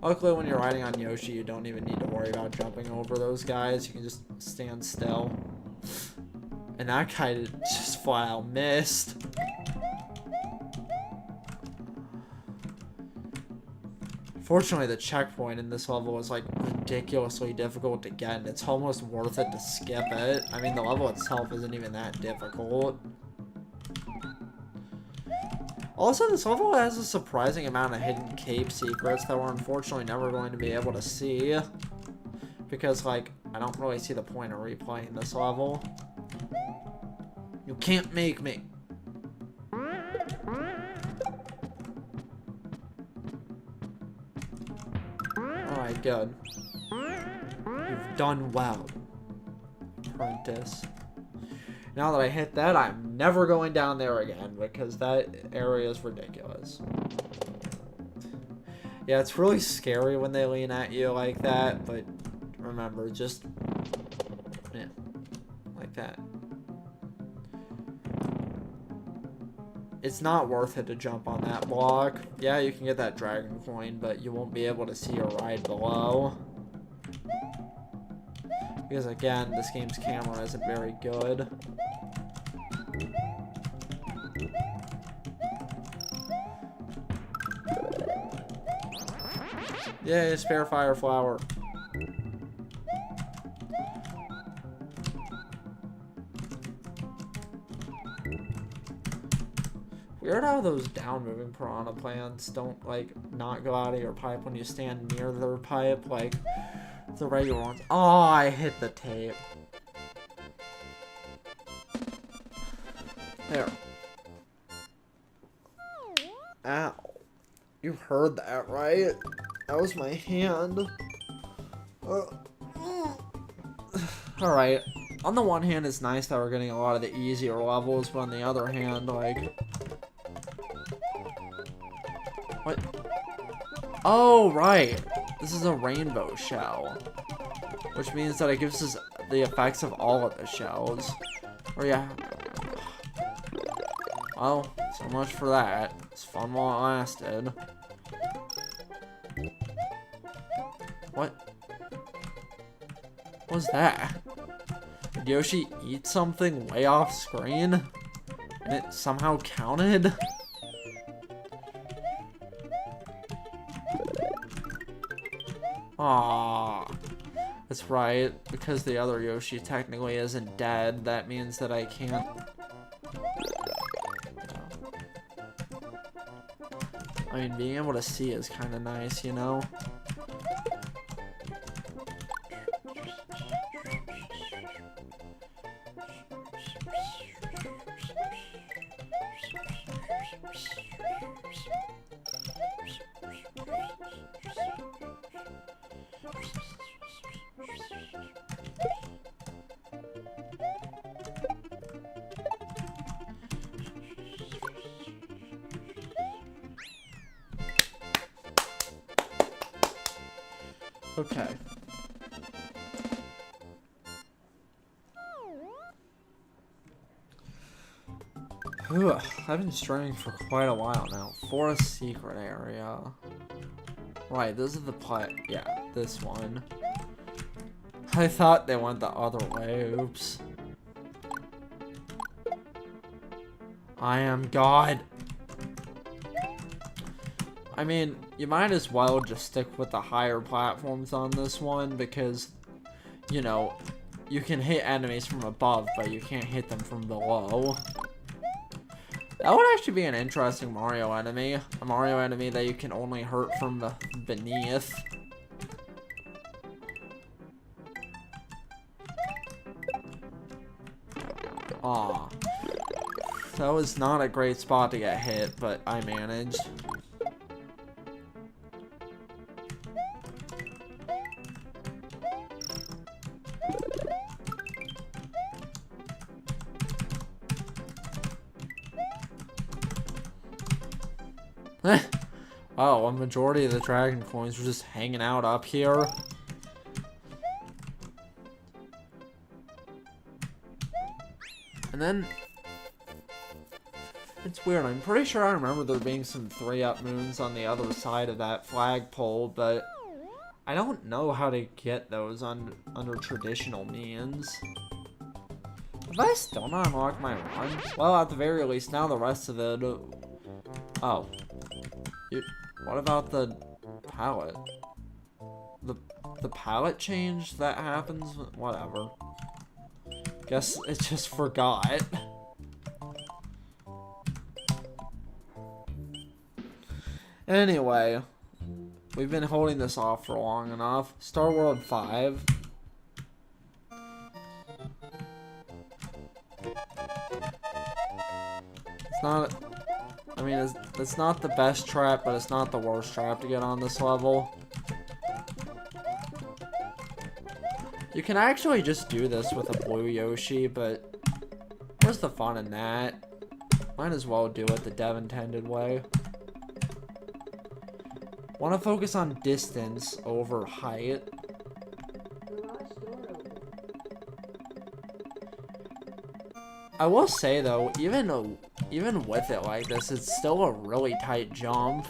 Luckily, when you're riding on Yoshi, you don't even need to worry about jumping over those guys. You can just stand still. And that guy just flat out missed. Fortunately, the checkpoint in this level is like ridiculously difficult to get, and it's almost worth it to skip it. I mean, the level itself isn't even that difficult. Also, this level has a surprising amount of hidden cape secrets that we're unfortunately never going to be able to see. Because, like, I don't really see the point of replaying this level. You can't make me. Alright, good. You've done well, apprentice. Now that I hit that, I'm never going down there again, because that area is ridiculous. Yeah, it's really scary when they lean at you like that, but remember, just Yeah, like that. It's not worth it to jump on that block. Yeah, you can get that dragon coin, but you won't be able to see a ride below. Because again, this game's camera isn't very good. Yay, spare fire flower. Weird how those down-moving piranha plants don't, like, not go out of your pipe when you stand near their pipe, like the regular ones. Oh, I hit the tape. There. Ow. You heard that, right? That was my hand. Alright. On the one hand, it's nice that we're getting a lot of the easier levels, but on the other hand, like... What? Oh, right. This is a rainbow shell. Which means that it gives us the effects of all of the shells. Or yeah. Well, so much for that. It's fun while it lasted. What? What was that? Did Yoshi eat something way off screen? And it somehow counted? Aww. That's right. Because the other Yoshi technically isn't dead, that means that I can't... I mean, being able to see is kind of nice, you know? Okay. Ugh, I've been straying for quite a while now. Forest secret area. Right, this is the yeah, this one. I thought they went the other way. Oops. I am God. I mean, you might as well just stick with the higher platforms on this one because, you know, you can hit enemies from above, but you can't hit them from below. That would actually be an interesting Mario enemy. A Mario enemy that you can only hurt from beneath. Aw. That was not a great spot to get hit, but I managed. Oh, a majority of the dragon coins were just hanging out up here. And then... It's weird, I'm pretty sure I remember there being some 3-up moons on the other side of that flagpole, but... I don't know how to get those under traditional means. Have I still not unlocked my run? Well, at the very least, now the rest of it... Oh. What about the palette? The palette change that happens? Whatever. Guess it just forgot. Anyway, we've been holding this off for long enough. Star World 5. It's not... I mean, it's not the best trap, but it's not the worst trap to get on this level. You can actually just do this with a blue Yoshi, but where's the fun in that? Might as well do it the dev intended way. Want to focus on distance over height. I will say though, even with it like this, it's still a really tight jump.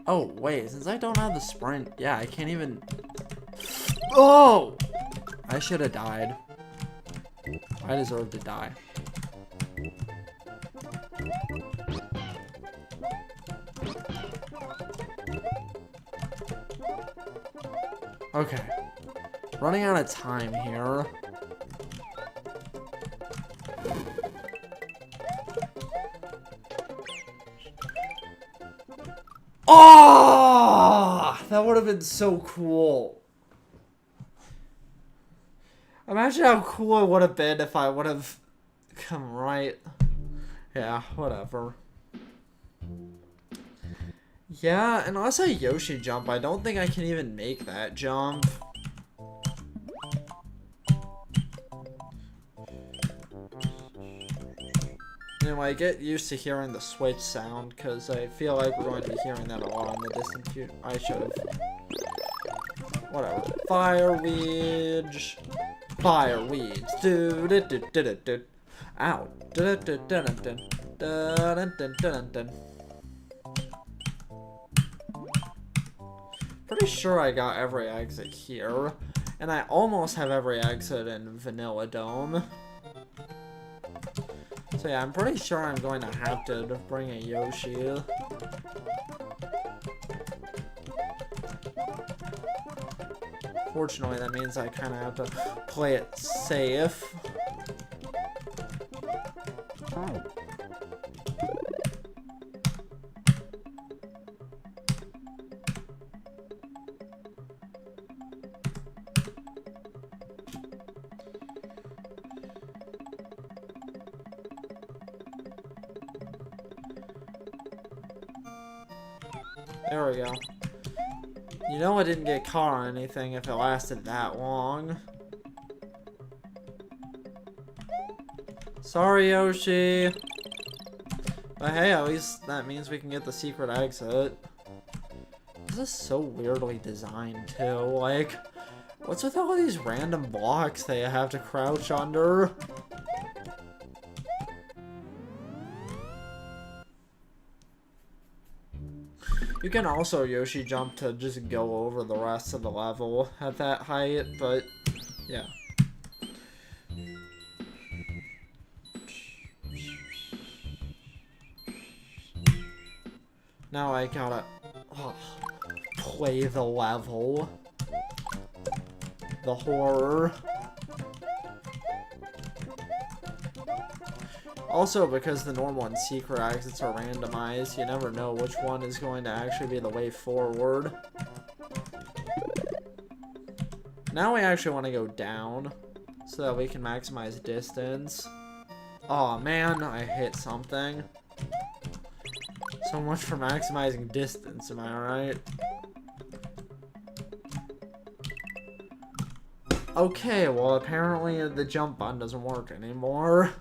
Oh wait, since I don't have the sprint, yeah, I can't even. Oh! I should have died. I deserve to die. Okay. Running out of time here. Oh! That would have been so cool. Imagine how cool it would have been if I would have come right. Yeah, whatever. Yeah, unless I Yoshi jump, I don't think I can even make that jump. Anyway, get used to hearing the switch sound, because I feel like we're going to be hearing that a lot in the distant future. I should have. Whatever. Fireweed. Fireweed. Do do do do do do. Ow. Do do do do do do. Pretty sure I got every exit here, and I almost have every exit in Vanilla Dome. So yeah, I'm pretty sure I'm going to have to bring a Yoshi. Fortunately, that means I kind of have to play it safe. Oh. There we go. You know I didn't get caught on anything if it lasted that long. Sorry, Yoshi. But hey, at least that means we can get the secret exit. This is so weirdly designed, too. Like, what's with all these random blocks that you have to crouch under? You can also Yoshi jump to just go over the rest of the level at that height, but yeah. Now I gotta play the level. The horror. Also, because the normal and secret exits are randomized, you never know which one is going to actually be the way forward. Now we actually want to go down, so that we can maximize distance. Aw, man, I hit something. So much for maximizing distance, am I right? Okay, well apparently the jump button doesn't work anymore.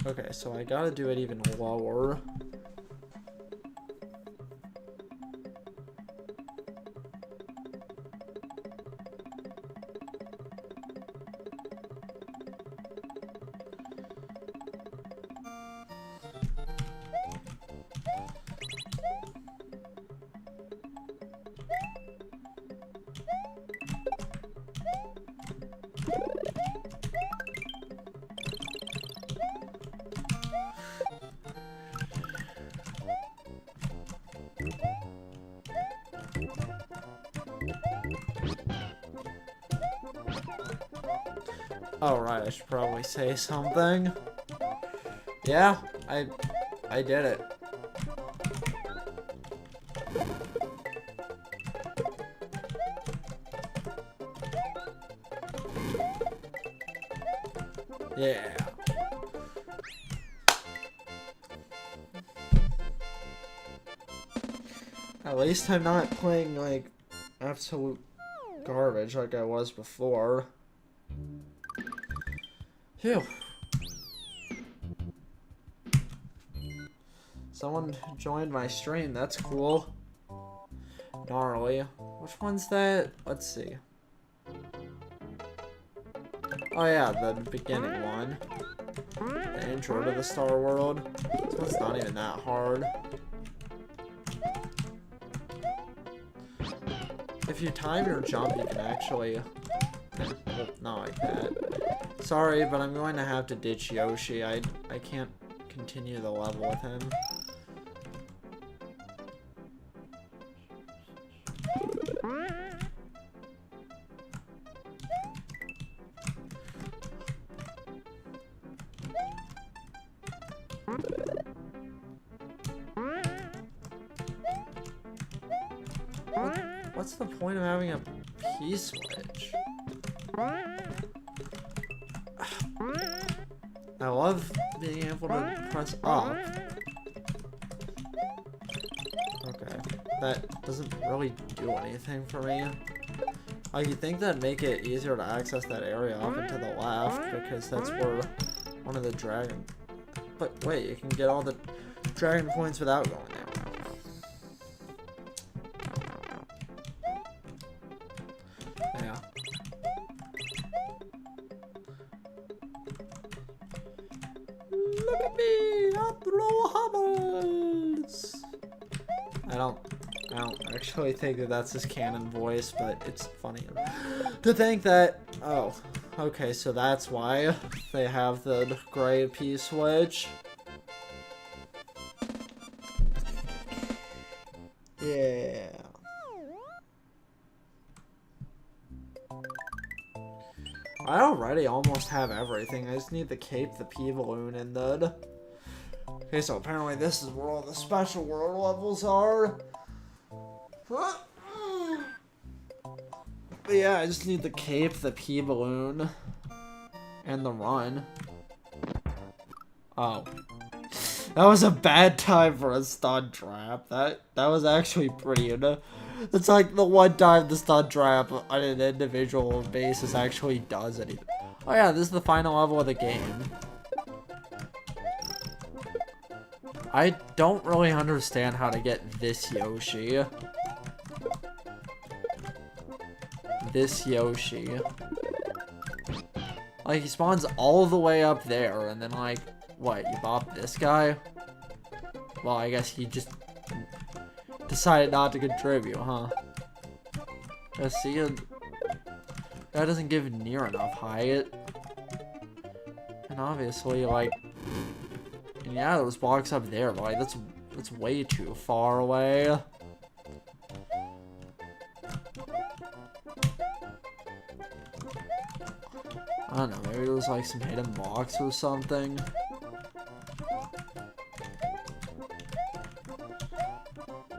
Okay, so I gotta do it even lower. Oh, right, I should probably say something. Yeah, I did it. Yeah. At least I'm not playing, like, absolute garbage like I was before. Phew. Someone joined my stream, that's cool. Gnarly. Which one's that? Let's see. Oh yeah, the beginning one. The intro to the Star World. This one's not even that hard. If you time your jump, you can actually... Well, not like that. Sorry, but I'm going to have to ditch Yoshi. I can't continue the level with him. What's the point of having a P-switch? I love being able to press up. Okay, that doesn't really do anything for me. Like, you'd think that'd make it easier to access that area up and to the left, because that's where one of the dragon... But wait, you can get all the dragon points without going there. Yeah. Look at me! I throw hammers! I don't actually think that that's his canon voice, but it's funny to think that... Oh, okay, so that's why they have the gray P-switch. Yeah. I already almost have everything. I just need the cape, the P-balloon, and the... Okay, so apparently this is where all the special world levels are. But yeah, I just need the cape, the P-balloon, and the run. Oh. That was a bad time for a stun trap. That was actually pretty... It's like the one time the stun trap on an individual basis actually does anything. Oh yeah, this is the final level of the game. I don't really understand how to get this Yoshi. This Yoshi. Like, he spawns all the way up there, and then, like, what, you bop this guy? Well, I guess he just decided not to contribute, huh? See, that doesn't give near enough height. And obviously, like, and yeah, those blocks up there, but like, that's way too far away. I don't know, maybe there's like some hidden blocks or something.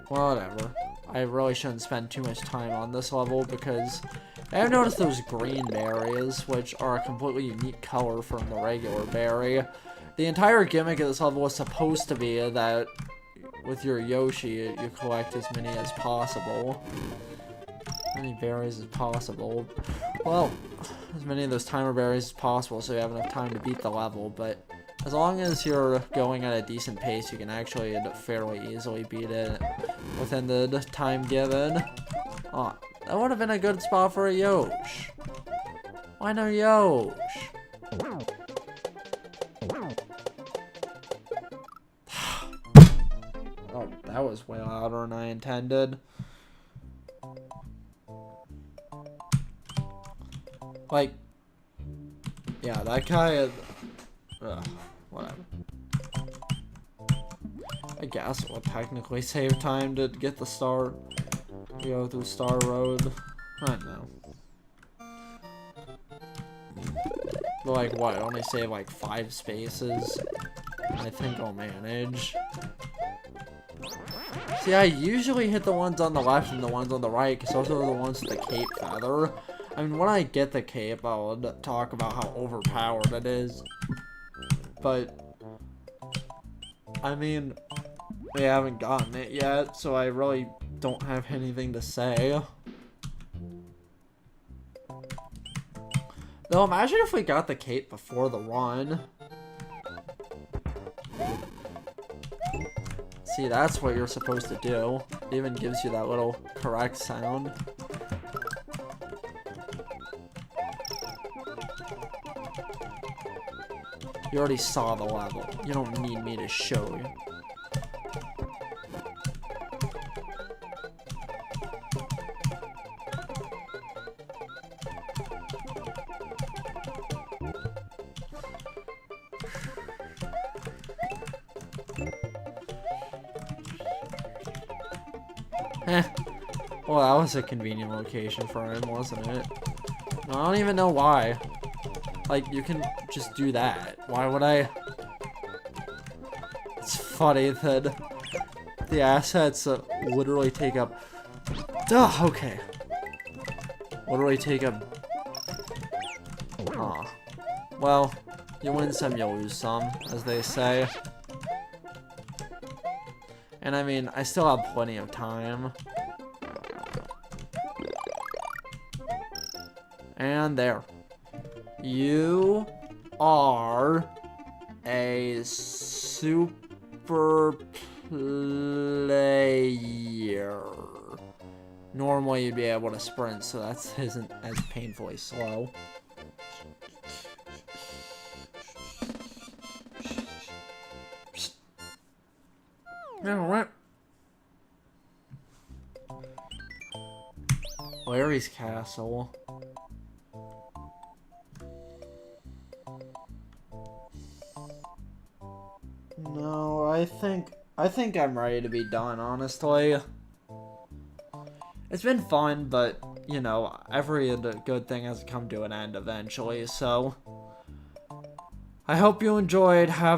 Whatever. I really shouldn't spend too much time on this level because I've noticed those green berries, which are a completely unique color from the regular berry. The entire gimmick of this level was supposed to be that with your Yoshi, you collect as many as possible. As many berries as possible. Well, as many of those timer berries as possible so you have enough time to beat the level, but as long as you're going at a decent pace, you can actually fairly easily beat it within the time given. Oh, that would have been a good spot for a Yosh. Why no Yosh? Oh, that was way louder than I intended. Like, yeah, that guy... whatever. I guess it will technically save time to get the star, go through Star Road. I don't know. But like what, only save like 5 spaces? I think I'll manage. See, I usually hit the ones on the left and the ones on the right, because those are the ones with the cape feather. I mean, when I get the cape, I'll talk about how overpowered it is. But, I mean, we haven't gotten it yet, so I really don't have anything to say. Though, imagine if we got the cape before the run. See, that's what you're supposed to do. It even gives you that little correct sound. You already saw the level. You don't need me to show you. Well, that was a convenient location for him, wasn't it? I don't even know why. Like, you can just do that. Why would I? It's funny that the assets literally take up... Duh, okay. Literally take up... Aw. Well, you win some, you lose some, as they say. And I mean, I still have plenty of time. And there. You are a super player. Normally you'd be able to sprint, so that isn't as painfully slow. Larry's castle. No, I think I'm ready to be done, honestly. It's been fun, but, you know, every good thing has to come to an end eventually, so... I hope you enjoyed. Have